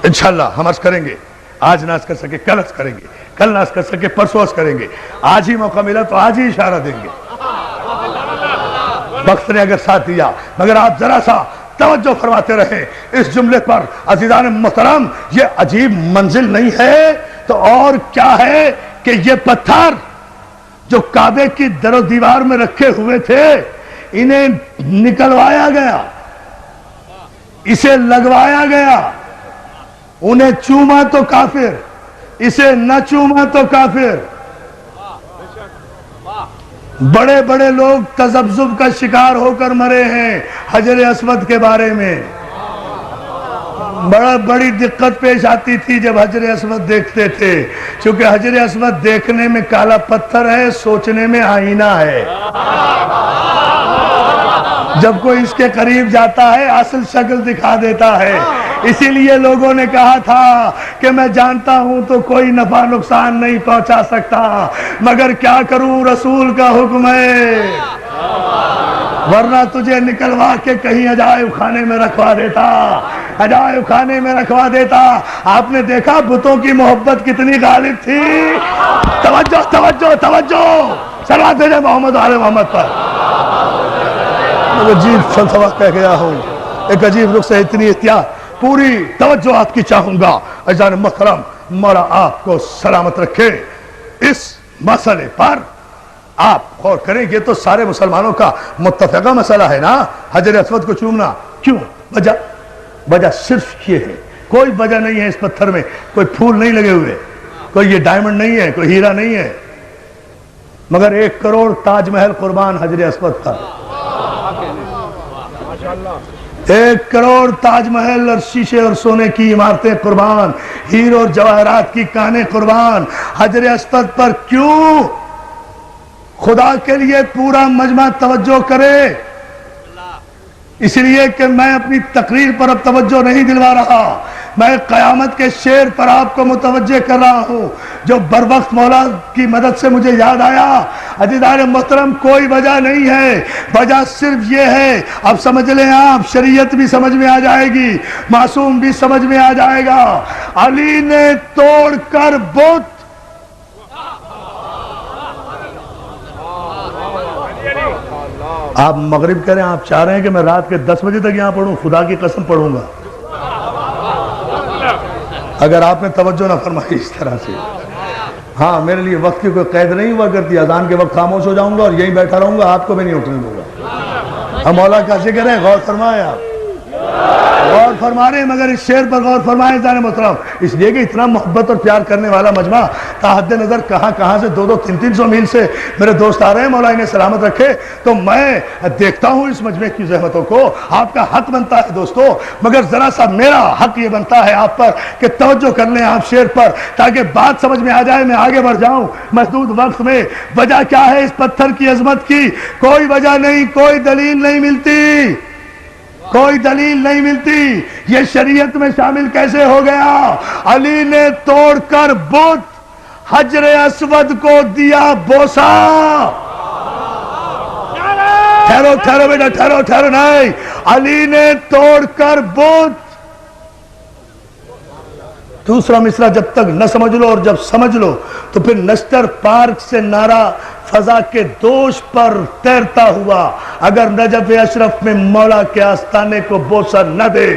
S1: انشاءاللہ ہم عرض کریں گے. آج نہ عرض کر سکے کل عرض کریں گے, کل نہ عرض کر سکے پرسوں عرض کریں گے. آج ہی موقع ملا تو آج ہی اشارہ دیں گے. وقت نے اگر ساتھ دیا, مگر آپ ذرا سا توجہ فرماتے رہیں اس جملے پر. عزیزان محترم, یہ عجیب منزل نہیں ہے تو اور کیا ہے کہ یہ پتھر جو کعبے کی در و دیوار میں رکھے ہوئے تھے, انہیں نکلوایا گیا, اسے لگوایا گیا. انہیں چوما تو کافر, اسے نہ چوما تو کافر. بڑے بڑے لوگ تذبذب کا شکار ہو کر مرے ہیں حجر اسود کے بارے میں. بڑی دقت پیش آتی تھی جب حجر اسود دیکھتے تھے, چونکہ حجر اسود دیکھنے میں کالا پتھر ہے, سوچنے میں آئینہ ہے. جب کوئی اس کے قریب جاتا ہے اصل شکل دکھا دیتا ہے. اسی لیے لوگوں نے کہا تھا کہ میں جانتا ہوں تو کوئی نفع نقصان نہیں پہنچا سکتا, مگر کیا کروں, رسول کا حکم ہے, ورنہ تجھے نکلوا کے کہیں عجائب خانے میں رکھوا دیتا, عجائب خانے میں رکھوا دیتا. آپ نے دیکھا بتوں کی محبت کتنی غالب تھی. توجہ توجہ توجہ, صلوات بھیجے محمد علیہ محمد پر. عجیب فلسفہ کہہ گیا ہوں, ایک عجیب رخ سے اتنی احتیاط. پوری توجہ آپ کی چاہوں گا. عزیزان محترم, مولا آپ کو سلامت رکھے. اس مسئلے پر آپ غور کریں گے تو سارے مسلمانوں کا متفقہ مسئلہ ہے نا حجر اسود کو چومنا. کیوں؟ وجہ صرف یہ ہے, کوئی وجہ نہیں ہے اس پتھر میں, کوئی پھول نہیں لگے ہوئے, کوئی یہ ڈائمنڈ نہیں ہے, کوئی ہیرا نہیں ہے, مگر 1 کروڑ تاج محل قربان حجر اسود پر. 1 کروڑ تاج محل اور شیشے اور سونے کی عمارتیں قربان, ہیروں اور جواہرات کی کانیں قربان حجر اسود پر. کیوں؟ خدا کے لیے پورا مجمع توجہ کرے. اس لیے کہ میں اپنی تقریر پر اب توجہ نہیں دلوا رہا, میں قیامت کے شعر پر آپ کو متوجہ کر رہا ہوں جو بر وقت مولا کی مدد سے مجھے یاد آیا. عزیزان محترم, کوئی وجہ نہیں ہے, وجہ صرف یہ ہے. اب سمجھ لیں آپ, شریعت بھی سمجھ میں آ جائے گی, معصوم بھی سمجھ میں آ جائے گا. علی نے توڑ کر بت, آپ مغرب کریں, آپ چاہ رہے ہیں کہ میں رات کے 10 بجے تک یہاں پڑھوں, خدا کی قسم پڑھوں گا. اگر آپ نے توجہ نہ فرمائی اس طرح سے، ہاں میرے لیے وقت کی کوئی قید نہیں ہوا کرتی، اذان کے وقت خاموش ہو جاؤں گا اور یہیں بیٹھا رہوں گا، آپ کو بھی نہیں اٹھنے دوں گا۔ ہم مولا کا ذکر ہے، غور فرمائیں، آپ غور فرما رہے ہیں، مگر اس شعر پر غور فرمائیں جانے محترم، اس لیے کہ اتنا محبت اور پیار کرنے والا مجمع تا حد نظر کہاں سے 200-300 میل سے میرے دوست آ رہے ہیں، مولا انہیں سلامت رکھے۔ تو میں دیکھتا ہوں اس مجمع کی زحمتوں کو، آپ کا حق بنتا ہے دوستو، مگر ذرا سا میرا حق یہ بنتا ہے آپ پر کہ توجہ کر لیں آپ شعر پر، تاکہ بات سمجھ میں آ جائے، میں آگے بڑھ جاؤں محدود وقت میں۔ وجہ کیا ہے اس پتھر کی عظمت کی؟ کوئی وجہ نہیں، کوئی دلیل نہیں ملتی، کوئی دلیل نہیں ملتی۔ یہ شریعت میں شامل کیسے ہو گیا؟ علی نے توڑ کر بت حجر اسود کو دیا بوسا۔ ٹھہرو بیٹا، ٹھہرو نہیں، علی نے توڑ کر بت۔ دوسرا مصرع جب تک نہ سمجھ لو اور جب سمجھ لو تو پھر نشتر پارک سے نعرہ فضا کے دوش پر تیرتا ہوا، اگر نجف اشرف میں مولا کے آستانے کو بوسہ نہ دے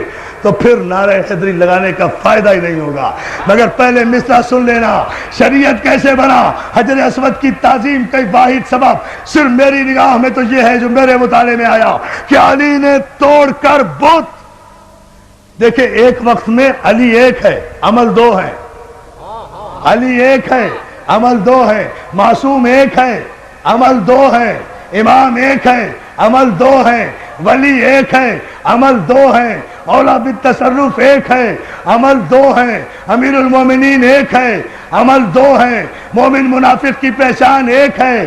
S1: تو پھر نعرہ حیدری لگانے کا فائدہ ہی نہیں ہوگا۔ مگر پہلے مصرع سن لینا، شریعت کیسے بنا؟ حجر اسود کی تعظیم کا واحد سبب صرف میری نگاہ میں تو یہ ہے جو میرے مطالعے میں آیا کہ علی نے توڑ کر بت۔ دیکھیں ایک وقت میں علی ایک ہے، عمل دو ہے، علی ایک ہے، عمل دو ہے، معصوم ایک ہے، عمل دو ہے، امام ایک ہے، عمل دو ہے، ولی ایک ہے، عمل دو ہے، اولا بالتصرف ایک ہے، عمل دو ہے، امیر المومنین ایک ہے، عمل دو ہے، مومن منافق کی پہچان ایک ہے،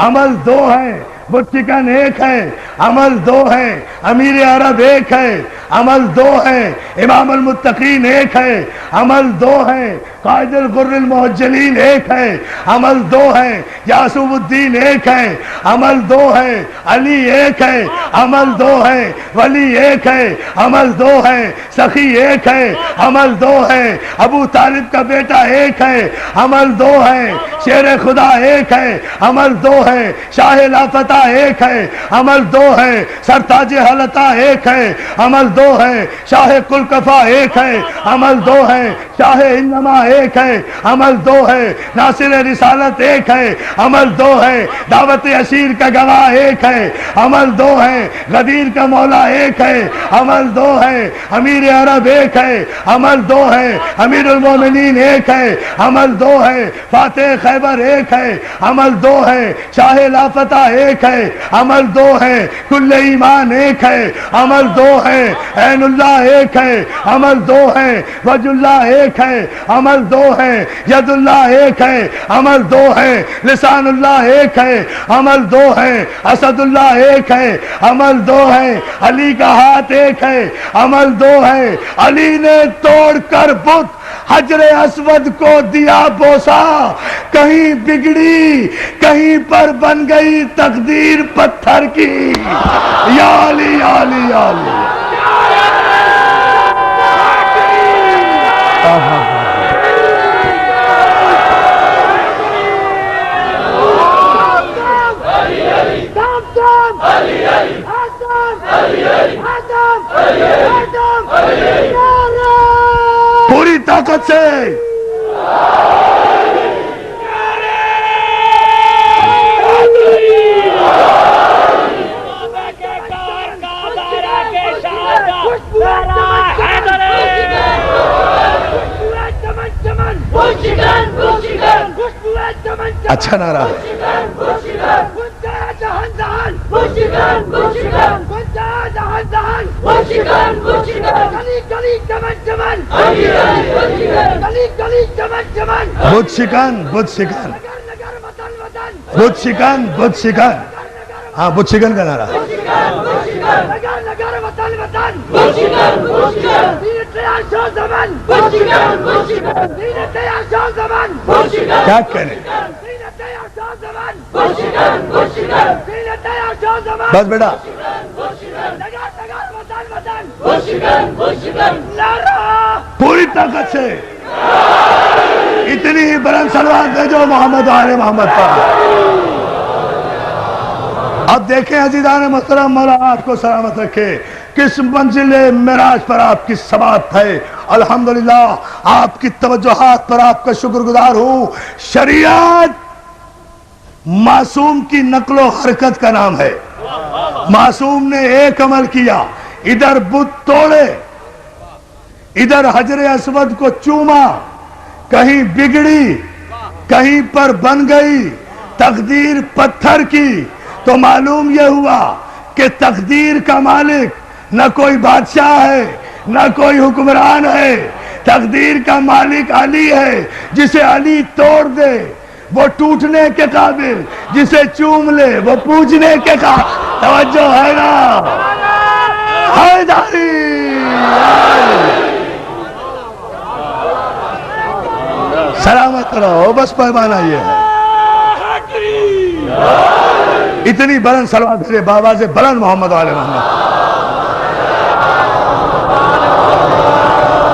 S1: عمل دو ہے، بت شکن ایک ہے، عمل دو ہے، امیر عرب ایک ہے، عمل دو ہے، امام المتقین ایک ہے، عمل دو ہے، قائد الغر المحجلین ایک ہے، عمل دو ہے، یعصوب الدین ایک ہے، عمل دو ہے، علی ایک ہے، عمل دو ہے، ولی ایک ہے، عمل دو ہے، سخی ایک ہے، عمل دو ہے، ابو طالب کا بیٹا ایک ہے، عمل دو ہے، شیر خدا ایک ہے، عمل دو ہے، شاہ لافتہ ایک ہے، عمل دو ہے، سرتاج حلطہ ایک ہے، عمل دو ہے، شاہ کلکفہ ایک ہے، عمل دو ہے، شاہ انما ایک ہے، عمل دو ہے، ناصر رسالت ایک ہے، عمل دو ہے، دعوت اسیر کا گواہ ایک ہے، عمل دو ہے، غدیر کا مولا ایک ہے، عمل دو ہے، امیر عرب ایک ہے، عمل دو ہے، امیر المومنین ایک ہے، عمل دو ہے، فاتح خیبر ایک ہے، عمل دو ہے، شاہ لافتہ ایک ہے، عمل دو ہے، کل ایمان ایک ہے، عمل دو ہے، عین اللہ ایک ہے، عمل دو ہے، وجہ اللہ ایک ہے، عمل دو ہے، ید اللہ ایک ہے، عمل دو ہے، لسان اللہ ایک ہے، عمل دو ہے، اسد اللہ ایک ہے، عمل دو ہے، علی کا ہاتھ ایک ہے، عمل دو ہے، علی نے توڑ کر بت حجر اسود کو دیا بوسا، کہیں بگڑی کہیں پر بن گئی تقدیر پتھر کی، یا علی یا علی یا علی۔ پوری طاقت سے اچھا نعرہ ہے۔ بت شکن بت شکن بت شکن بت شکن، ہاں بت شکن کا نعرہ۔ کیا کہنے، بس بیٹا پوری طاقت سے اتنی ہی بلند صلوات دے جو محمد آل محمد پر۔ اب دیکھیں عزیزان محترم، مولا آپ کو سلامت رکھے، کس منزل معراج پر آپ کی ثبات ہے. الحمدللہ آپ کی توجہات پر آپ کا شکر گزار ہوں. شریعت معصوم کی نقل و حرکت کا نام ہے. معصوم نے ایک عمل کیا، ادھر بت توڑے، ادھر حجر اسود کو چوما، کہیں بگڑی، کہیں پر بن گئی، تقدیر پتھر کی، تو معلوم یہ ہوا کہ تقدیر کا مالک نہ کوئی بادشاہ ہے نہ کوئی حکمران ہے. تقدیر کا مالک علی ہے. جسے علی توڑ دے وہ ٹوٹنے کے قابل، جسے چوم لے وہ پوجنے کے قابل. توجہ ہے نا؟ حیدری سلامت رہو، بس پیمانہ یہ ہے. اتنی بلند صلوات میرے بابا سے بلند محمد والے محمد.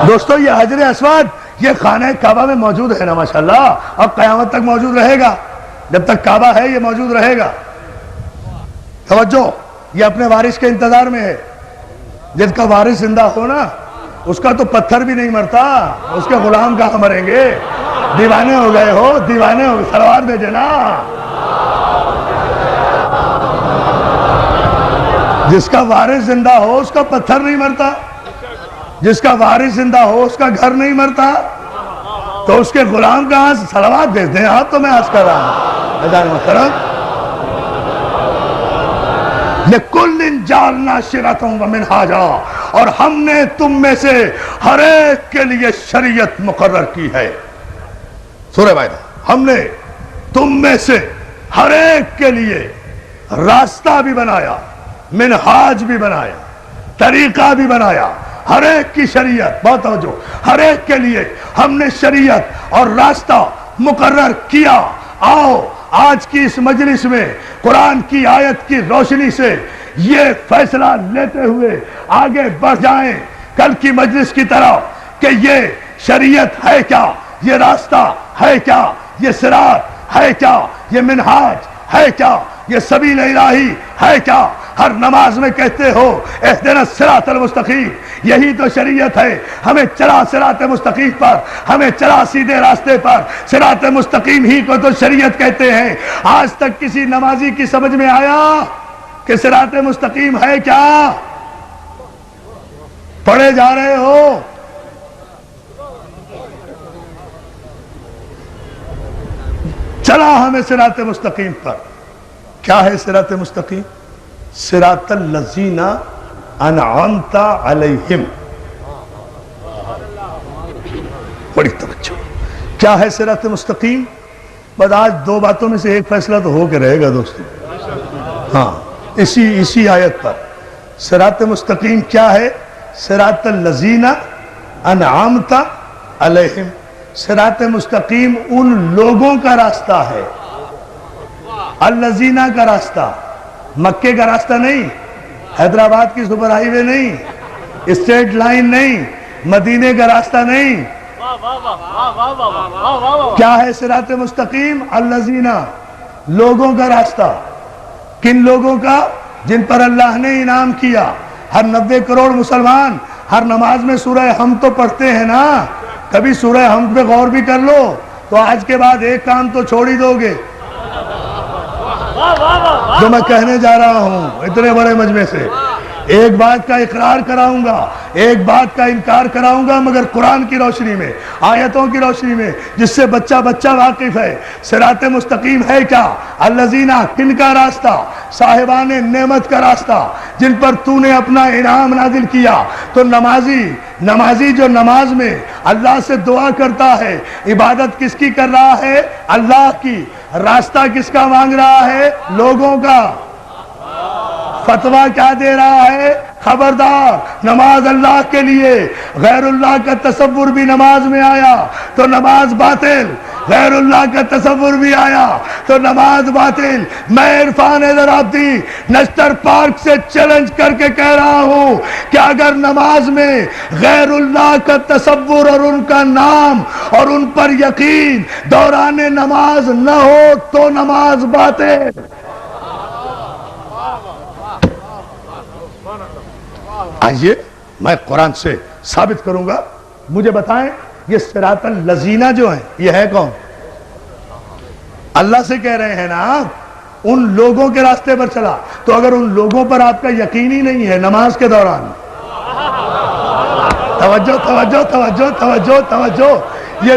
S1: دوستو یہ حجر اسود یہ خانہ کعبہ میں موجود ہے نا ماشاءاللہ، اب قیامت تک موجود رہے گا. جب تک کعبہ ہے یہ موجود رہے گا. توجہ، یہ اپنے وارث کے انتظار میں ہے. جس کا وارث زندہ ہو نا، اس کا تو پتھر بھی نہیں مرتا، اس کے غلام کہاں مریں گے؟ دیوانے ہو گئے ہو، دیوانے ہو گئے. صلوات بھیجے نا. جس کا وارث زندہ ہو اس کا پتھر نہیں مرتا، جس کا وارث زندہ ہو اس کا گھر نہیں مرتا، تو اس کے غلام کہاں سے؟ صلوات بھیج دیں آپ. تو میں عرض کر رہا ہوں میدان محترم، لِكُلٍّ جَعَلْنَا شِرْعَةً وَمِنْهَاجًا، اور ہم نے تم میں سے ہر ایک کے لیے شریعت مقرر کی ہے. سورہ مائدہ. ہم نے تم میں سے ہر ایک کے لیے راستہ بھی بنایا، منہاج بھی بنایا، طریقہ بھی بنایا. ہر ایک کی شریعت، بہت توجہ، ہر ایک کے لیے ہم نے شریعت اور راستہ مقرر کیا. آؤ آج کی اس مجلس میں قرآن کی آیت کی روشنی سے یہ فیصلہ لیتے ہوئے آگے بڑھ جائیں کل کی مجلس کی طرف کہ یہ شریعت ہے کیا، یہ راستہ ہے کیا، یہ صراط ہے کیا، یہ منہاج ہے کیا، یہ سبیل الہی ہے کیا. ہر نماز میں کہتے ہو اہدنا الصراط المستقیم، یہی تو شریعت ہے. ہمیں چلا صراط مستقیم پر، ہمیں چلا سیدھے راستے پر. صراط مستقیم ہی کو تو شریعت کہتے ہیں. آج تک کسی نمازی کی سمجھ میں آیا کہ صراط مستقیم ہے کیا؟ پڑھے جا رہے ہو. چلا ہمیں صراط مستقیم پر. کیا ہے صراط مستقیم؟ صراط الذین انعمت علیہم. بڑی توجہ. کیا ہے صراط مستقیم؟ بس آج دو باتوں میں سے ایک فیصلہ تو ہو کے رہے گا دوستو. ہاں، اسی آیت پر صراط مستقیم کیا ہے؟ صراط الذین انعمت علیہم. صراط مستقیم ان لوگوں کا راستہ ہے. الذین کا راستہ، مکے کا راستہ نہیں، حیدرآباد کی سپر ہائی وے نہیں، اسٹیٹ لائن نہیں، مدینے کا راستہ نہیں. کیا ہے صراط مستقیم؟ الذین، لوگوں کا راستہ. کن لوگوں کا؟ جن پر اللہ نے انعام کیا. ہر 90 کروڑ مسلمان ہر نماز میں سورہ حمد تو پڑھتے ہیں نا. کبھی سورہ حمد پہ غور بھی کر لو تو آج کے بعد ایک کام تو چھوڑ ہی دو گے جو میں کہنے جا رہا ہوں اتنے بڑے مجمع سے. ایک بات کا اقرار کراؤں گا، ایک بات کا انکار کراؤں گا، مگر قرآن کی روشنی میں، آیتوں کی روشنی میں، جس سے بچہ واقف ہے. صراط مستقیم ہے کیا؟ الذین، کن کا راستہ؟ صاحبان نعمت کا راستہ، جن پر تو نے اپنا انعام نازل کیا. تو نمازی جو نماز میں اللہ سے دعا کرتا ہے، عبادت کس کی کر رہا ہے؟ اللہ کی. راستہ کس کا مانگ رہا ہے؟ لوگوں کا. فتویٰ کیا دے رہا ہے؟ خبردار، نماز اللہ کے لیے. غیر اللہ کا تصور بھی نماز میں آیا تو نماز باطل، غیر اللہ کا تصور بھی آیا تو نماز باطل. میں عرفان حیدر آبادی نشتر پارک سے چیلنج کر کے کہہ رہا ہوں کہ اگر نماز میں غیر اللہ کا تصور اور ان کا نام اور ان پر یقین دوران نماز نہ ہو تو نماز باطل. آئیے میں قرآن سے ثابت کروں گا. مجھے بتائیں یہ صراط الذین جو ہیں یہ ہے کون؟ اللہ سے کہہ رہے ہیں نا ان لوگوں کے راستے پر چلا. تو اگر ان لوگوں پر آپ کا یقین ہی نہیں ہے نماز کے دوران، توجہ توجہ توجہ توجہ توجہ، یہ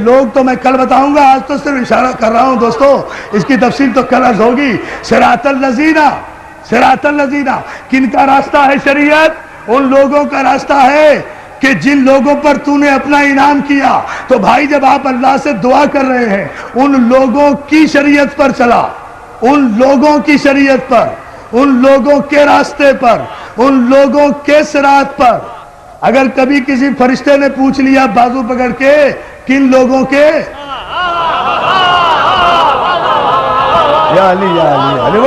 S1: لوگ تو میں کل بتاؤں گا، آج تو صرف اشارہ کر رہا ہوں دوستو، اس کی تفصیل تو کل عرض ہوگی. صراط الذین، صراط الذین کن کا راستہ ہے؟ شریعت ان لوگوں کا راستہ ہے کہ جن لوگوں پر تو نے اپنا انعام کیا. تو بھائی جب آپ اللہ سے دعا کر رہے ہیں ان لوگوں کی شریعت پر چلا، ان لوگوں کی شریعت پر، ان لوگوں کے راستے پر، ان لوگوں کے صراط پر. اگر کبھی کسی فرشتے نے پوچھ لیا بازو پکڑ کے کن لوگوں کے، یا علی یا علی یا علی،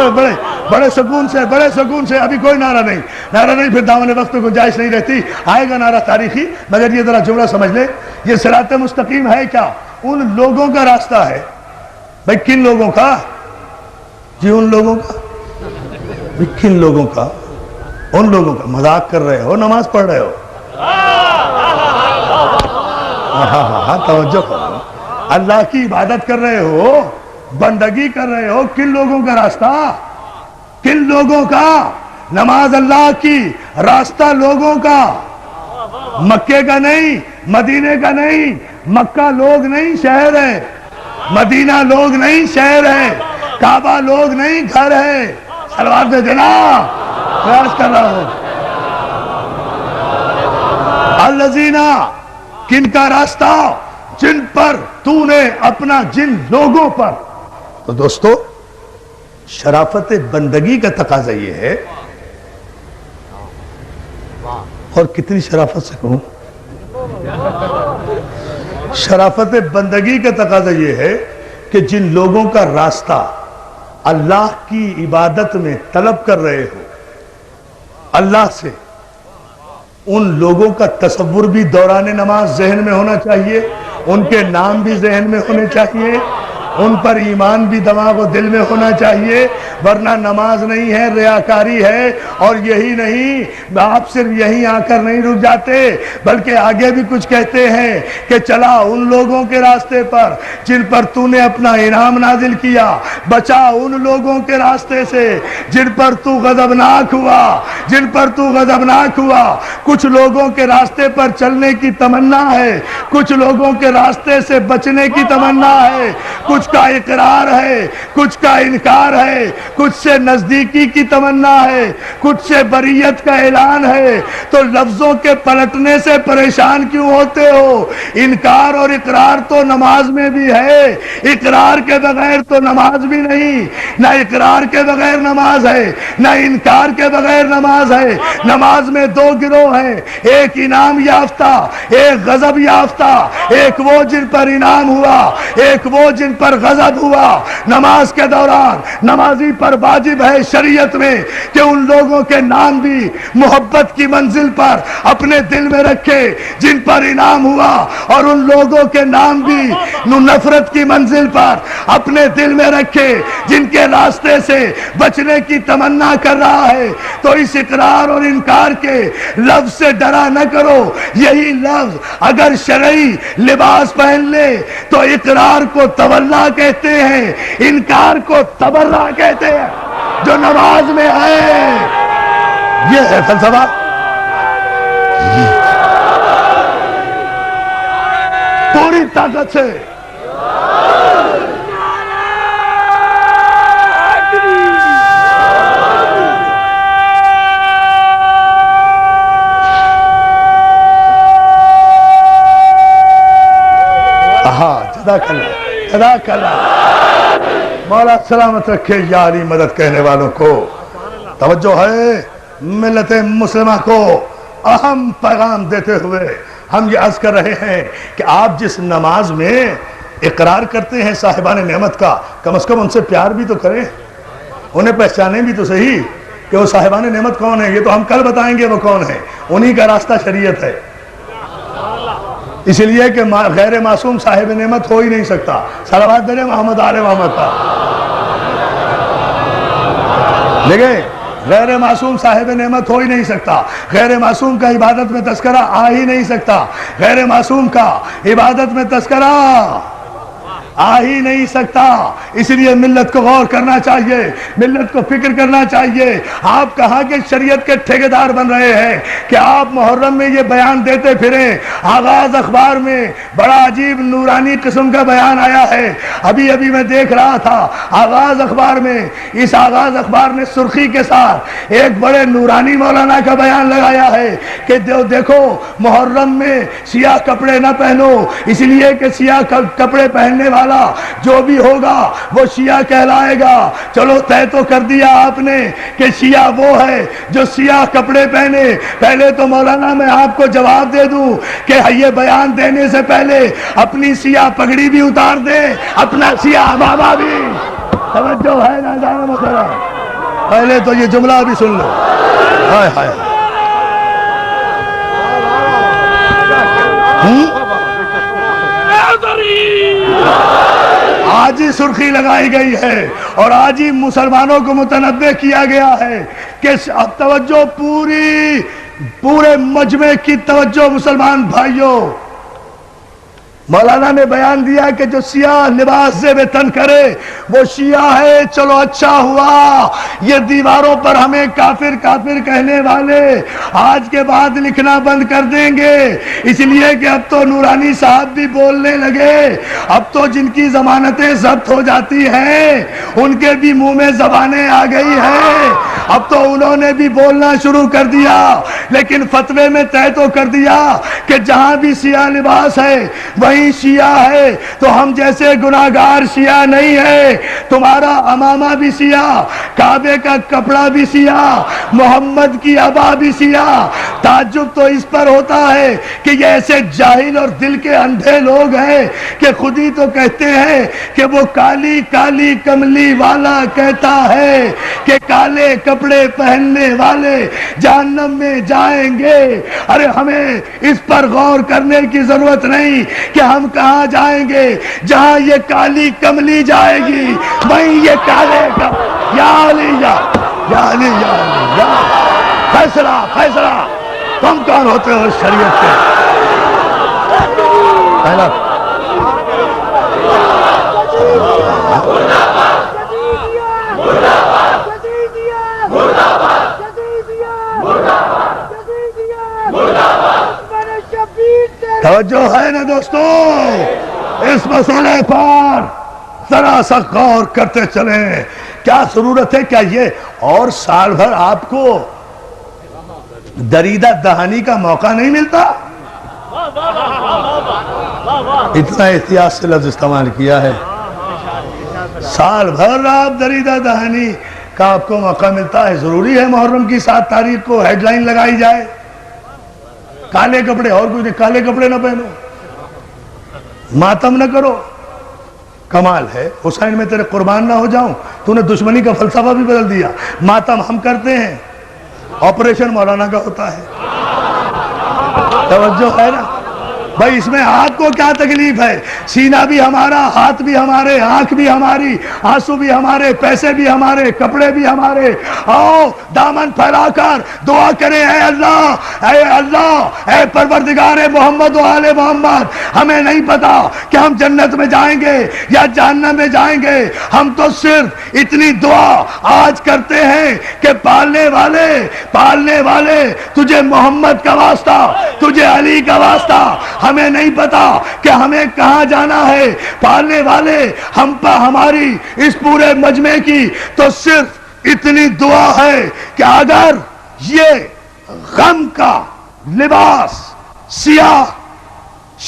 S1: بڑے سکون سے، بڑے سکون سے. ابھی کوئی نعرہ نہیں، نعرہ نہیں، پھر دامن وقت میں گنجائش نہیں رہتی. آئے گا نعرہ تاریخی، مگر یہ ذرا جملہ سمجھ لے. یہ صراط مستقیم ہے کیا؟ ان لوگوں کا راستہ ہے. بھئی کن لوگوں کا؟ جی ان لوگوں کا. بھئی کن لوگوں کا؟ ان لوگوں کا. مذاق کر رہے ہو نماز پڑھ رہے ہو؟ ہاں توجہ کرو. اللہ کی عبادت کر رہے ہو، بندگی کر رہے ہو. کن لوگوں کا راستہ؟ کن لوگوں کا؟ نماز اللہ کی، راستہ لوگوں کا. مکے کا نہیں، مدینے کا نہیں. مکہ لوگ نہیں شہر ہے، مدینہ لوگ نہیں شہر ہے، کعبہ لوگ نہیں گھر ہے. سلوات دے دینا، پریاس کر رہا ہوں. الذین کن کا راستہ؟ جن پر تو نے اپنا، جن لوگوں پر. تو دوستو شرافت بندگی کا تقاضا یہ ہے، اور کتنی شرافت سے کہوں، شرافت بندگی کا تقاضا یہ ہے کہ جن لوگوں کا راستہ اللہ کی عبادت میں طلب کر رہے ہو اللہ سے، ان لوگوں کا تصور بھی دوران نماز ذہن میں ہونا چاہیے، ان کے نام بھی ذہن میں ہونے چاہیے، ان پر ایمان بھی دماغ و دل میں ہونا چاہیے. ورنہ نماز نہیں ہے، ریاکاری ہے. اور یہی نہیں، آپ صرف یہیں آ کر نہیں رک جاتے بلکہ آگے بھی کچھ کہتے ہیں کہ چلا ان لوگوں کے راستے پر جن پر تو نے اپنا انعام نازل کیا، بچا ان لوگوں کے راستے سے جن پر تو غضبناک ہوا، جن پر تو غضبناک ہوا. کچھ لوگوں کے راستے پر چلنے کی تمنا ہے، کچھ لوگوں کے راستے سے بچنے کی تمنا ہے، کچھ کا اقرار ہے، کچھ کا انکار ہے، کچھ سے نزدیکی کی تمنا ہے، کچھ سے بریت کا اعلان ہے. تو لفظوں کے پلٹنے سے پریشان کیوں ہوتے ہو؟ انکار اور اقرار تو نماز میں بھی ہے. اقرار کے بغیر تو نماز بھی نہیں. نہ اقرار کے بغیر نماز ہے، نہ انکار کے بغیر نماز ہے. نماز میں دو گروہ ہیں، ایک انعام یافتہ، ایک غضب یافتہ. ایک وہ جن پر انعام ہوا، ایک وہ جن پر غضب ہوا. نماز کے دوران نمازی پر واجب ہے شریعت میں کہ ان لوگوں کے نام بھی محبت کی منزل پر اپنے دل میں رکھے جن پر انعام ہوا، اور ان لوگوں کے نام بھی نفرت کی منزل پر اپنے دل میں رکھے جن کے راستے سے بچنے کی تمنا کر رہا ہے. تو اس اقرار اور انکار کے لفظ سے ڈرا نہ کرو. یہی لفظ اگر شرعی لباس پہن لے تو اقرار کو تولا کہتے ہیں، انکار کو تبرہ کہتے ہیں. جو نماز میں ہے یہ ہے فلسفہ. پوری طاقت سے جزاک اللہ، جزاک اللہ. مولا سلامت رکھے یاری مدد کہنے والوں کو. توجہ ہے ملت مسلمہ کو اہم پیغام دیتے ہوئے ہم یہ عرض کر رہے ہیں کہ آپ جس نماز میں اقرار کرتے ہیں صاحبان نعمت کا، کم از کم ان سے پیار بھی تو کریں، انہیں پہچانیں بھی تو صحیح کہ وہ صاحبان نعمت کون ہیں. یہ تو ہم کل بتائیں گے وہ کون ہیں. انہی کا راستہ شریعت ہے. اس لیے کہ غیر معصوم صاحب نعمت ہو ہی نہیں سکتا. صلوات دے محمد آل محمد کا. دیکھیں غیر معصوم صاحب نعمت ہو ہی نہیں سکتا، غیر معصوم کا عبادت میں تذکرہ آ ہی نہیں سکتا، غیر معصوم کا عبادت میں تذکرہ آ ہی نہیں سکتا۔ اس لیے ملت کو غور کرنا چاہیے، ملت کو فکر کرنا چاہیے۔ آپ کہاں کے شریعت کے ٹھیکیدار بن رہے ہیں کہ آپ محرم میں یہ بیان دیتے پھریں؟ آغاز اخبار میں بڑا عجیب نورانی قسم کا بیان آیا ہے، ابھی میں دیکھ رہا تھا آغاز اخبار میں۔ اس آغاز اخبار نے سرخی کے ساتھ ایک بڑے نورانی مولانا کا بیان لگایا ہے کہ دیکھو محرم میں سیاہ کپڑے نہ پہنو، اس لیے کہ سیاہ کپڑے پہننے والا جو بھی ہوگا وہ شیعہ کہلائے گا۔ چلو طے تو کر دیا آپ نے کہ شیعہ وہ ہے جو سیاہ کپڑے پہنے۔ پہلے تو مولانا میں آپ کو جواب دے دوں کہ یہ بیان دینے سے پہلے اپنی سیاہ پگڑی بھی اتار دے، اپنا سیاہ بابا بھی۔ توجہ ہے نا جانا مسئلہ؟ پہلے تو یہ جملہ بھی سن لو۔ ہائے ہائے آج ہی سرخی لگائی گئی ہے اور آج ہی مسلمانوں کو متنبہ کیا گیا ہے کہ اب توجہ، پورے مجمع کی توجہ مسلمان بھائیوں۔ مولانا نے بیان دیا کہ جو سیاہ لباس زیب تن کرے وہ شیعہ ہے۔ چلو اچھا ہوا، یہ دیواروں پر ہمیں کافر کافر کہنے والے آج کے بعد لکھنا بند کر دیں گے، اس لیے کہ اب تو نورانی صاحب بھی بولنے لگے۔ اب تو جن کی ضمانتیں ضبط ہو جاتی ہیں ان کے بھی منہ میں زبانیں آ گئی ہیں، اب تو انہوں نے بھی بولنا شروع کر دیا۔ لیکن فتوے میں طے تو کر دیا کہ جہاں بھی سیاہ لباس ہے وہی شیعہ ہے، تو ہم جیسے گناہگار شیعہ نہیں ہے۔ تمہارا امامہ بھی سیاہ، کعبے کا کپڑا بھی سیاہ، محمد کی عبا بھی سیاہ۔ تعجب تو اس پر ہوتا ہے کہ یہ ایسے جاہل اور دل کے اندھے لوگ ہیں کہ خود ہی تو کہتے ہیں کہ وہ کالی کالی کملی والا کہتا ہے کہ کالے کپڑے پہننے والے جہنم میں جائیں گے۔ ارے ہمیں اس پر غور کرنے کی ضرورت نہیں کہ ہم کہاں جائیں گے، جہاں یہ کالی کملی جائے گی وہیں یہ کالے یا علی یا علی یا علی یا فیصلہ تم کون ہوتے ہو شریعت کے؟ پہلا توجہ ہے نا دوستو؟ اس مسئلے پر ذرا سا غور کرتے چلیں۔ کیا ضرورت ہے؟ کیا یہ اور سال بھر آپ کو دریدہ دہانی کا موقع نہیں ملتا؟ اتنا احتیاط سے لفظ استعمال کیا ہے۔ سال بھر آپ دریدہ دہانی کا آپ کو موقع ملتا ہے۔ ضروری ہے محرم کی 7 تاریخ کو ہیڈ لائن لگائی جائے کالے کپڑے، اور کچھ نہیں، کالے کپڑے نہ پہنو، ماتم نہ کرو۔ کمال ہے حسین میں تیرے قربان نہ ہو جاؤں، تو نے دشمنی کا فلسفہ بھی بدل دیا۔ ماتم ہم کرتے ہیں، آپریشن مولانا کا ہوتا ہے۔ توجہ ہے نا بھائی؟ اس میں آپ کو کیا تکلیف ہے؟ سینہ بھی ہمارا، ہاتھ بھی ہمارے، آنکھ بھی ہماری، آنسو بھی ہمارے، پیسے بھی ہمارے، کپڑے بھی ہمارے۔ آؤ دامن پھیلا کر دعا کریں، اے اللہ، اے پروردگار محمد و آل محمد، ہمیں نہیں پتا کہ ہم جنت میں جائیں گے یا جہنم میں جائیں گے، ہم تو صرف اتنی دعا آج کرتے ہیں کہ پالنے والے تجھے محمد کا واسطہ، تجھے علی کا واسطہ، ہمیں نہیں پتا کہ ہمیں کہاں جانا ہے۔ پالنے والے ہم پر ہماری اس پورے مجمع کی تو صرف اتنی دعا ہے کہ اگر یہ غم کا لباس سیاہ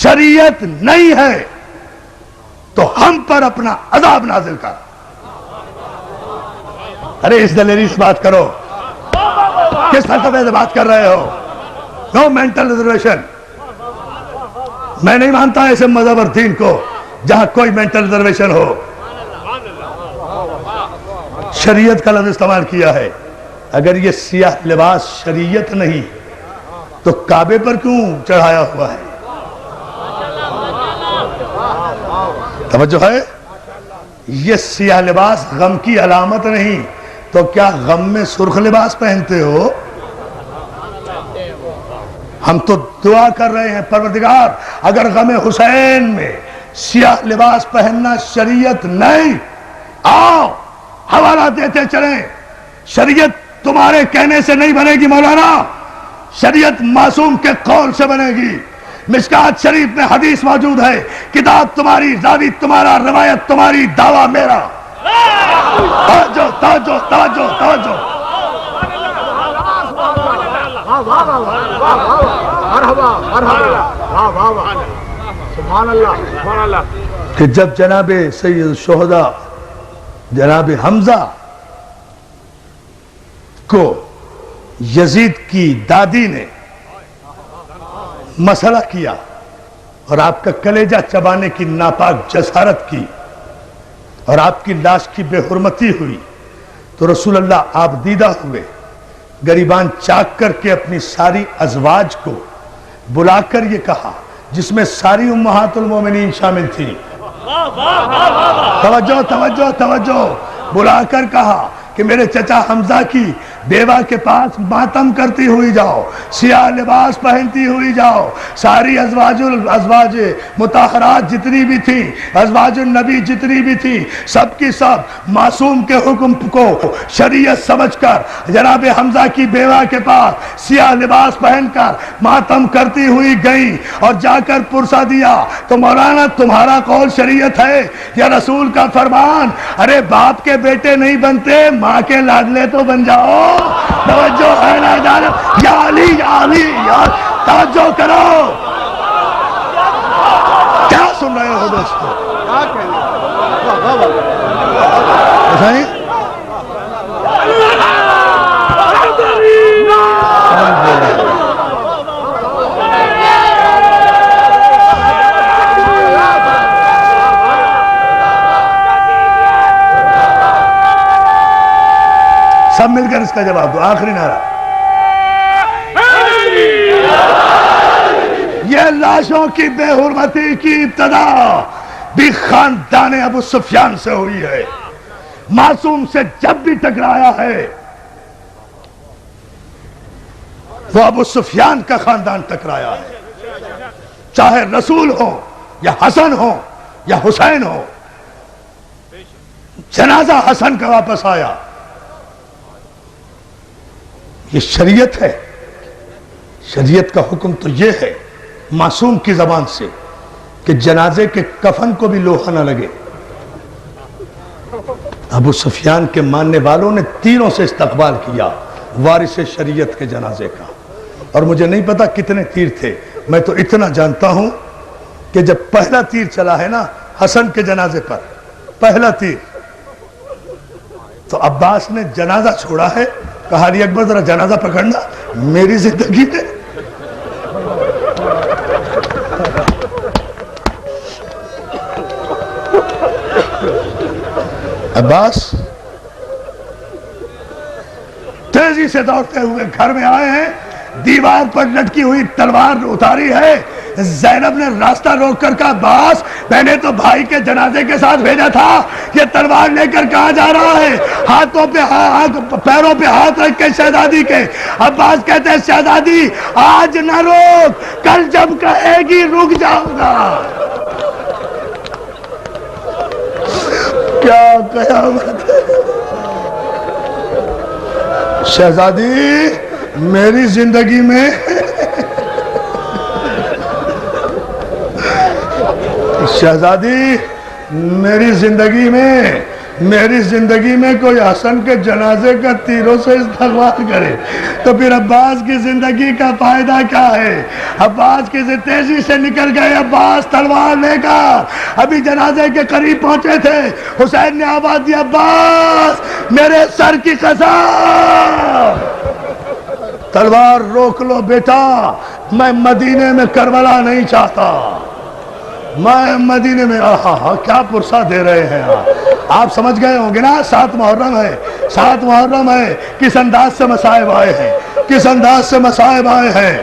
S1: شریعت نہیں ہے تو ہم پر اپنا عذاب نازل کر۔ ارے اس دلیری سے بات کرو، کس فلسفے سے بات کر رہے ہو؟ Know mental reservation. میں نہیں مانتا ایسے مذہب اور دین کو جہاں کوئی مینٹل ریزرویشن ہو۔ شریعت کا لفظ استعمال کیا ہے۔ اگر یہ سیاہ لباس شریعت نہیں تو کعبے پر کیوں چڑھایا ہوا ہے؟ توجہ ہے؟ یہ سیاہ لباس غم کی علامت نہیں، تو کیا غم میں سرخ لباس پہنتے ہو؟ ہم تو دعا کر رہے ہیں پروردگار اگر غم حسین میں سیاہ لباس پہننا شریعت نہیں، آؤ حوالہ دیتے چلیں، شریعت تمہارے کہنے سے نہیں بنے گی مولانا، شریعت معصوم کے قول سے بنے گی۔ مشکات شریف میں حدیث موجود ہے، کتاب تمہاری، راوی تمہارا، روایت تمہاری، دعویٰ میرا۔ توجہ توجہ توجہ توجہ، کہ جب جناب سید الشہداء جناب حمزہ کو یزید کی دادی نے مسئلہ کیا اور آپ کا کلیجہ چبانے کی ناپاک جسارت کی اور آپ کی لاش کی بے حرمتی ہوئی، تو رسول اللہ آپ دیدہ ہوئے، گریبان چاک کر کے اپنی ساری ازواج کو بلا کر یہ کہا، جس میں ساری امہات المومنین شامل تھی، توجہ توجہ توجہ، بلا کر کہا کہ میرے چچا حمزہ کی بیوہ کے پاس ماتم کرتی ہوئی جاؤ، سیاہ لباس پہنتی ہوئی جاؤ، ساری ازواج مطہرات جتنی بھی تھی، ازواج النبی جتنی بھی تھی، سب کی سب معصوم کے حکم کو شریعت سمجھ کر جناب حمزہ کی بیوہ کے پاس سیاہ لباس پہن کر ماتم کرتی ہوئی گئیں اور جا کر پرسہ دیا۔ تو مولانا تمہارا قول شریعت ہے یا رسول کا فرمان؟ ارے باپ کے بیٹے نہیں بنتے، ماں کے لاڈلے تو بن جاؤ۔ توجہ ہے نا جانب، یا علی یا علی یا، توجہ کرو، کیا سن رہے ہو دوستو؟ سب مل کر اس کا جواب دو، آخری نعرہ۔ یہ لاشوں کی بے حرمتی کی ابتدا بھی خاندان ابو سفیان سے ہوئی ہے۔ معصوم سے جب بھی ٹکرایا ہے وہ ابو سفیان کا خاندان ٹکرایا ہے، چاہے رسول ہو یا حسن ہو یا حسین ہو۔ جنازہ حسن کا واپس آیا، یہ شریعت ہے۔ شریعت کا حکم تو یہ ہے معصوم کی زبان سے کہ جنازے کے کفن کو بھی لوہا نہ لگے۔ ابو سفیان کے ماننے والوں نے تیروں سے استقبال کیا وارث شریعت کے جنازے کا، اور مجھے نہیں پتا کتنے تیر تھے، میں تو اتنا جانتا ہوں کہ جب پہلا تیر چلا ہے نا حسن کے جنازے پر، پہلا تیر، تو عباس نے جنازہ چھوڑا ہے، کہا علی اکبر ذرا جنازہ پکڑنا، میری زندگی میں عباس تیزی سے دوڑتے ہوئے گھر میں آئے ہیں، دیوار پر لٹکی ہوئی تلوار اتاری ہے۔ زینب نے راستہ روک کر کہا عباس میں نے تو بھائی کے جنازے کے ساتھ بھیجا تھا، یہ تلوار لے کر کہاں جا رہا ہے؟ ہاتھوں پہ پیروں پہ ہاتھ رکھ کے شہزادی کے۔ عباس کہتے ہیں شہزادی آج نہ روک، کل جب کہے گی رک جاؤں گا۔ کیا قیامت ہے شہزادی میری زندگی میں شہزادی میری زندگی میں کوئی حسن کے جنازے کا تیروں سے استقبال کرے تو پھر عباس کی زندگی کا فائدہ کیا ہے؟ عباس کی تیزی سے نکل گئے، عباس تلوار لے کر ابھی جنازے کے قریب پہنچے تھے، حسین نے آواز دی عباس میرے سر کی قسم، تلوار روک لو بیٹا، میں مدینے میں کربلا نہیں چاہتا، میں مدینے میں کیا پرسہ دے رہے ہیں آپ سمجھ گئے ہوں گے نا۔ 7 محرم ہے، کس انداز سے مصائب آئے ہیں،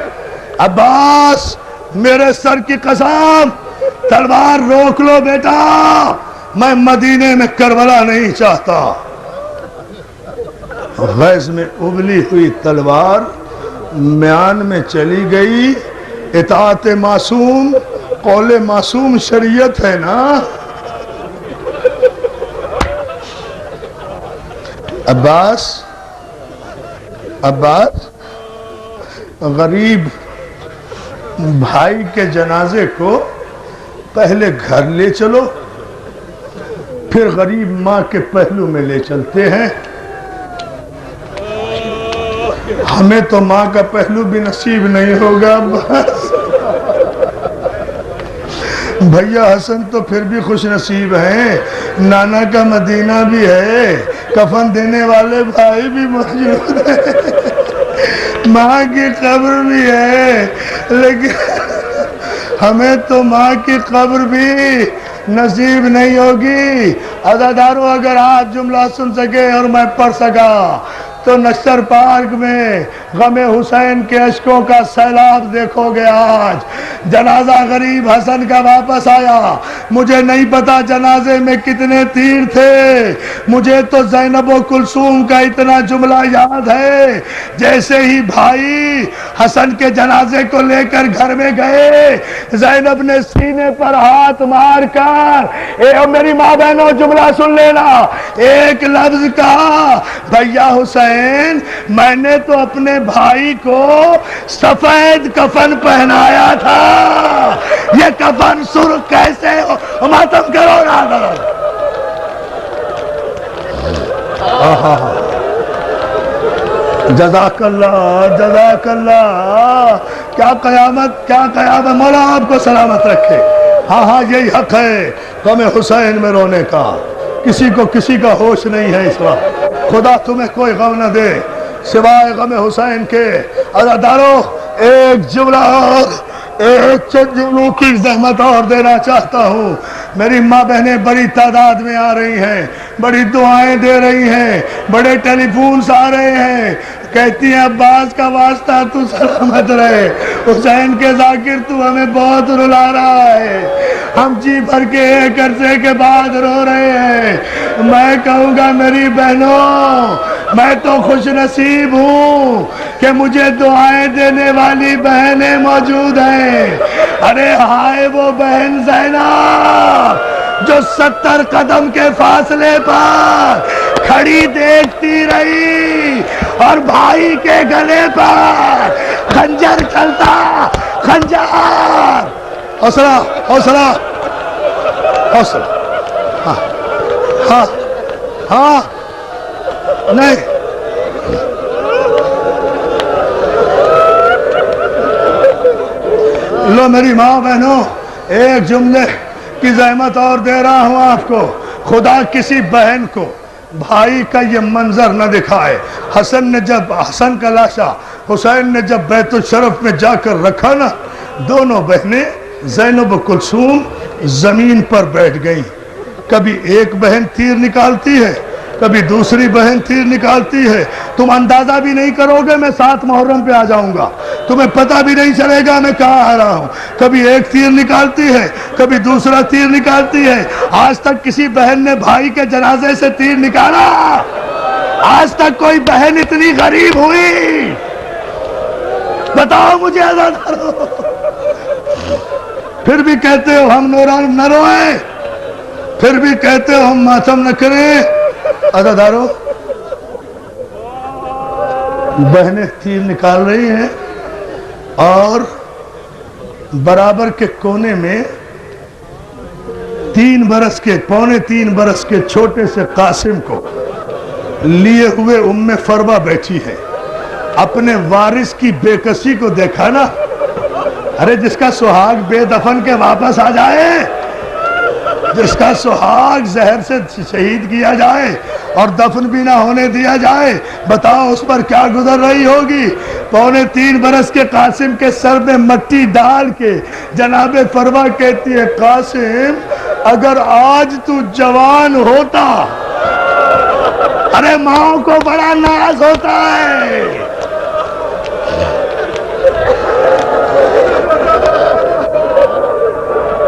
S1: عباس میرے سر کی قسم تلوار روک لو بیٹا، میں مدینے میں کربلا نہیں چاہتا۔ غیظ میں ابلی ہوئی تلوار میان میں چلی گئی. اطاعت معصوم قول معصوم شریعت ہے نا. عباس غریب بھائی کے جنازے کو پہلے گھر لے چلو، پھر غریب ماں کے پہلو میں لے چلتے ہیں. ہمیں تو ماں کا پہلو بھی نصیب نہیں ہوگا. بھیا حسن تو پھر بھی خوش نصیب ہیں، نانا کا مدینہ بھی ہے، کفن دینے والے بھائی بھی موجود ہیں، ماں کی قبر بھی ہے، لیکن ہمیں تو ماں کی قبر بھی نصیب نہیں ہوگی. عزاداروں اگر آج جملہ سن سکے اور میں پڑھ سکا تو نشتر پارک میں غم حسین کے اشکوں کا سیلاب دیکھو گے. آج جنازہ غریب حسن کا واپس آیا. مجھے نہیں پتا جنازے میں کتنے تیر تھے، مجھے تو زینب و کلثوم کا اتنا جملہ یاد ہے. جیسے ہی بھائی حسن کے جنازے کو لے کر گھر میں گئے، زینب نے سینے پر ہاتھ مار کر اے میری ماں بہنوں جملہ سن لینا، ایک لفظ کہا، بھیا حسین میں نے تو اپنے بھائی کو سفید کفن پہنایا تھا، یہ کفن سرخ کیسے ہو؟ ماتم کرو نا. جزاک اللہ جزاک اللہ. کیا قیامت مولا آپ کو سلامت رکھے. ہاں یہی حق ہے غم حسین میں رونے کا. کسی کو کسی کا ہوش نہیں ہے اس وقت. خدا تمہیں کوئی غم نہ دے سوائے غم حسین کے. عزاداروں ایک جملہ ایک چند جملوں کی زحمت اور دینا چاہتا ہوں. میری ماں بہنیں بڑی تعداد میں آ رہی ہیں، بڑی دعائیں دے رہی ہیں، بڑے ٹیلی فونز آ رہے ہیں، کہتی ہیں عباس کا واسطہ تو سلامت رہے، حسین کے ذاکر تو ہمیں بہت رلا رہا ہے، ہم جی بھر کے ایک عرصے کے بعد رو رہے ہیں. میں کہوں گا میری بہنوں میں تو خوش نصیب ہوں کہ مجھے دعائیں دینے والی بہنیں موجود ہیں. ارے ہائے وہ بہن زینب جو 70 قدم کے فاصلے پر کھڑی دیکھتی رہی اور بھائی کے گلے پر خنجر چلتا. خنجر. حوصلہ حوصلہ حوصلہ. ہاں نہیں لو میری ماں بہنوں ایک جملے کی زحمت اور دے رہا ہوں آپ کو. خدا کسی بہن کو بھائی کا یہ منظر نہ دکھائے. حسن کا لاشا حسین نے جب بیت الشرف میں جا کر رکھا نا، دونوں بہنیں زینب و کلثوم زمین پر بیٹھ گئیں. کبھی ایک بہن تیر نکالتی ہے، کبھی دوسری بہن تیر نکالتی ہے. تم اندازہ بھی نہیں کرو گے میں 7 محرم پہ آ جاؤں گا، تمہیں پتہ بھی نہیں چلے گا میں کہاں آ رہا ہوں. کبھی ایک تیر نکالتی ہے، کبھی دوسرا تیر نکالتی ہے. آج تک کسی بہن نے بھائی کے جنازے سے تیر نکالا؟ آج تک کوئی بہن اتنی غریب ہوئی؟ بتاؤ مجھے عزادارو. پھر بھی کہتے ہو ہم نہ روئیں، پھر بھی کہتے ہو ہم ماتم نہ کریں. عزادارو بہنیں تیر نکال رہی ہیں اور برابر کے کونے میں پونے 3 برس کے چھوٹے سے قاسم کو لیے ہوئے ام فروا بیٹھی ہے. اپنے وارث کی بے کسی کو دیکھا نا. ارے جس کا سہاگ بے دفن کے واپس آ جائے، جس کا سہاگ زہر سے شہید کیا جائے اور دفن بھی نہ ہونے دیا جائے، بتاؤ اس پر کیا گزر رہی ہوگی. پونے 3 برس کے قاسم کے سر میں مٹی ڈال کے جناب فروا کہتی ہے قاسم اگر آج تو جوان ہوتا. ارے ماں کو بڑا ناز ہوتا ہے.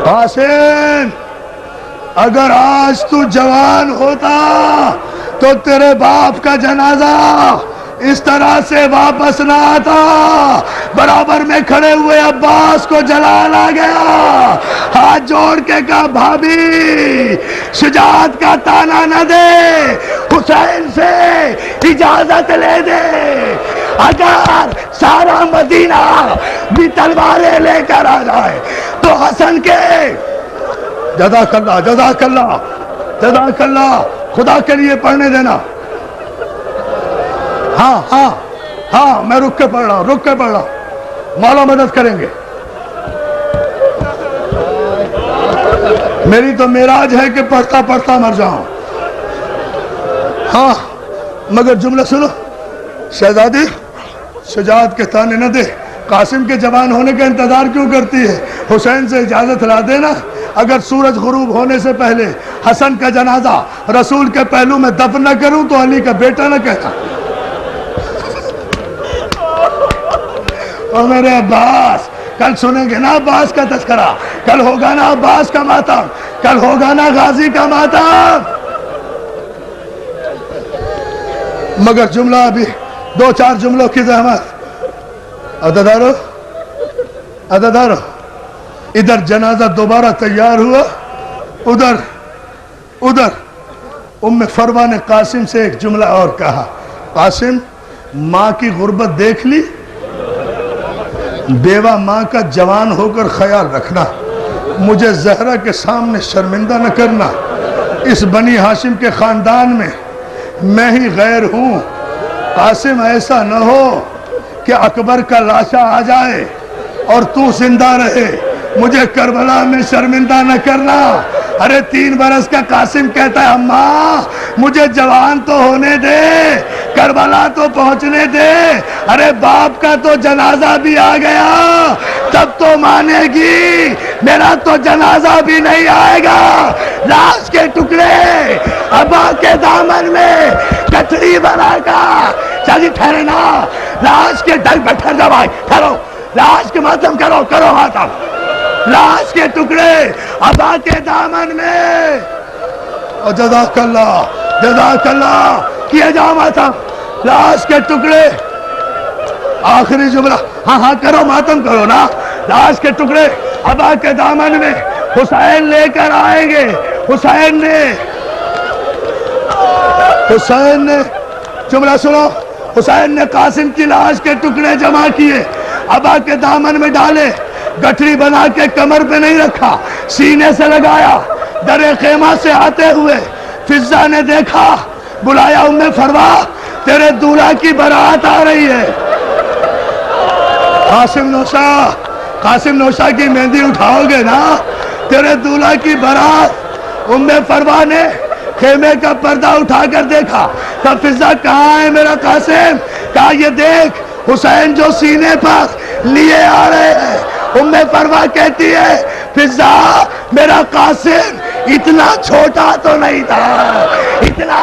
S1: قاسم اگر آج تو جوان ہوتا تو تیرے باپ کا جنازہ اس طرح سے واپس نہ آتا۔ برابر میں کھڑے ہوئے عباس کو جلال آ گیا، ہاتھ جوڑ کے کہا بھابی شجاعت کا تانا نہ دے، حسین سے اجازت لے دے، اگر سارا مدینہ بھی تلواریں لے کر آ جائے تو حسن کے جزاک اللہ جزاک اللہ جزاک اللہ، خدا کے لیے پڑھنے دینا۔ ہاں ہاں ہاں میں رک کے پڑھ رہا ہوں، مولا مدد کریں گے۔ میری تو معراج ہے کہ پڑھتا پڑھتا مر جاؤں۔ ہاں مگر جملہ سنو، شہزادی شجاعت کے تانے نہ دے، قاسم کے جوان ہونے کا انتظار کیوں کرتی ہے؟ حسین سے اجازت لا دینا، اگر سورج غروب ہونے سے پہلے حسن کا جنازہ رسول کے پہلو میں دفن نہ کروں تو علی کا بیٹا نہ کہنا۔ اور میرے عباس، کل سنیں گے نا عباس کا تذکرہ، کل ہوگا نا عباس کا ماتم، کل ہوگا نا غازی کا ماتم۔ مگر جملہ ابھی دو چار جملوں کی زحمت۔ عددارو ادھر جنازہ دوبارہ تیار ہوا، ادھر ام فروہ نے قاسم سے ایک جملہ اور کہا، قاسم ماں کی غربت دیکھ لی، بیوہ ماں کا جوان ہو کر خیال رکھنا، مجھے زہرہ کے سامنے شرمندہ نہ کرنا، اس بنی ہاشم کے خاندان میں ہی غیر ہوں، قاسم ایسا نہ ہو کہ اکبر کا لاشا آ جائے اور تو زندہ رہے، مجھے کربلا میں شرمندہ نہ کرنا۔ ارے 3 برس کا قاسم کہتا ہے اماں مجھے جوان تو ہونے دے، کربلا تو پہنچنے دے، ارے باپ کا تو جنازہ بھی آ گیا، تب تو مانے گی، میرا تو جنازہ بھی نہیں آئے گا۔ لاش کے ٹکڑے ابا کے دامن میں کچڑی بنا کر، چلی ٹھہرے نا، لاش کے ڈل پہ ٹھہر جا بھائی، ٹھہرو، لاش کے ماتم کرو ماتم، لاش کے ٹکڑے ابا کے دامن میں، اور جزاک اللہ کیے جاؤ ماتم، لاش کے ٹکڑے، آخری جملہ، ہاں کرو ماتم کرو نا، لاش کے ٹکڑے ابا کے دامن میں، حسین لے کر آئیں گے، حسین نے جملہ سنو، حسین نے قاسم کی لاش کے ٹکڑے جمع کیے، ابا کے دامن میں ڈالے، گٹھری بنا کے کمر پہ نہیں رکھا، سینے سے لگایا، در خیمہ سے آتے ہوئے فضہ نے دیکھا، بلایا ام فروہ تیرے دولہا کی برات آ رہی ہے۔ قاسم نوشا کی مہندی اٹھاؤ گے نا، تیرے دولہا کی برات۔ ام فروہ نے خیمے کا پردہ اٹھا کر دیکھا، کہا فضہ کہاں ہے میرا قاسم؟ کہا یہ دیکھ حسین جو سینے پر لیے آ رہے ہیں۔ ام فروہ کہتی ہے فضہ میرا قاسم اتنا چھوٹا تو نہیں تھا، اتنا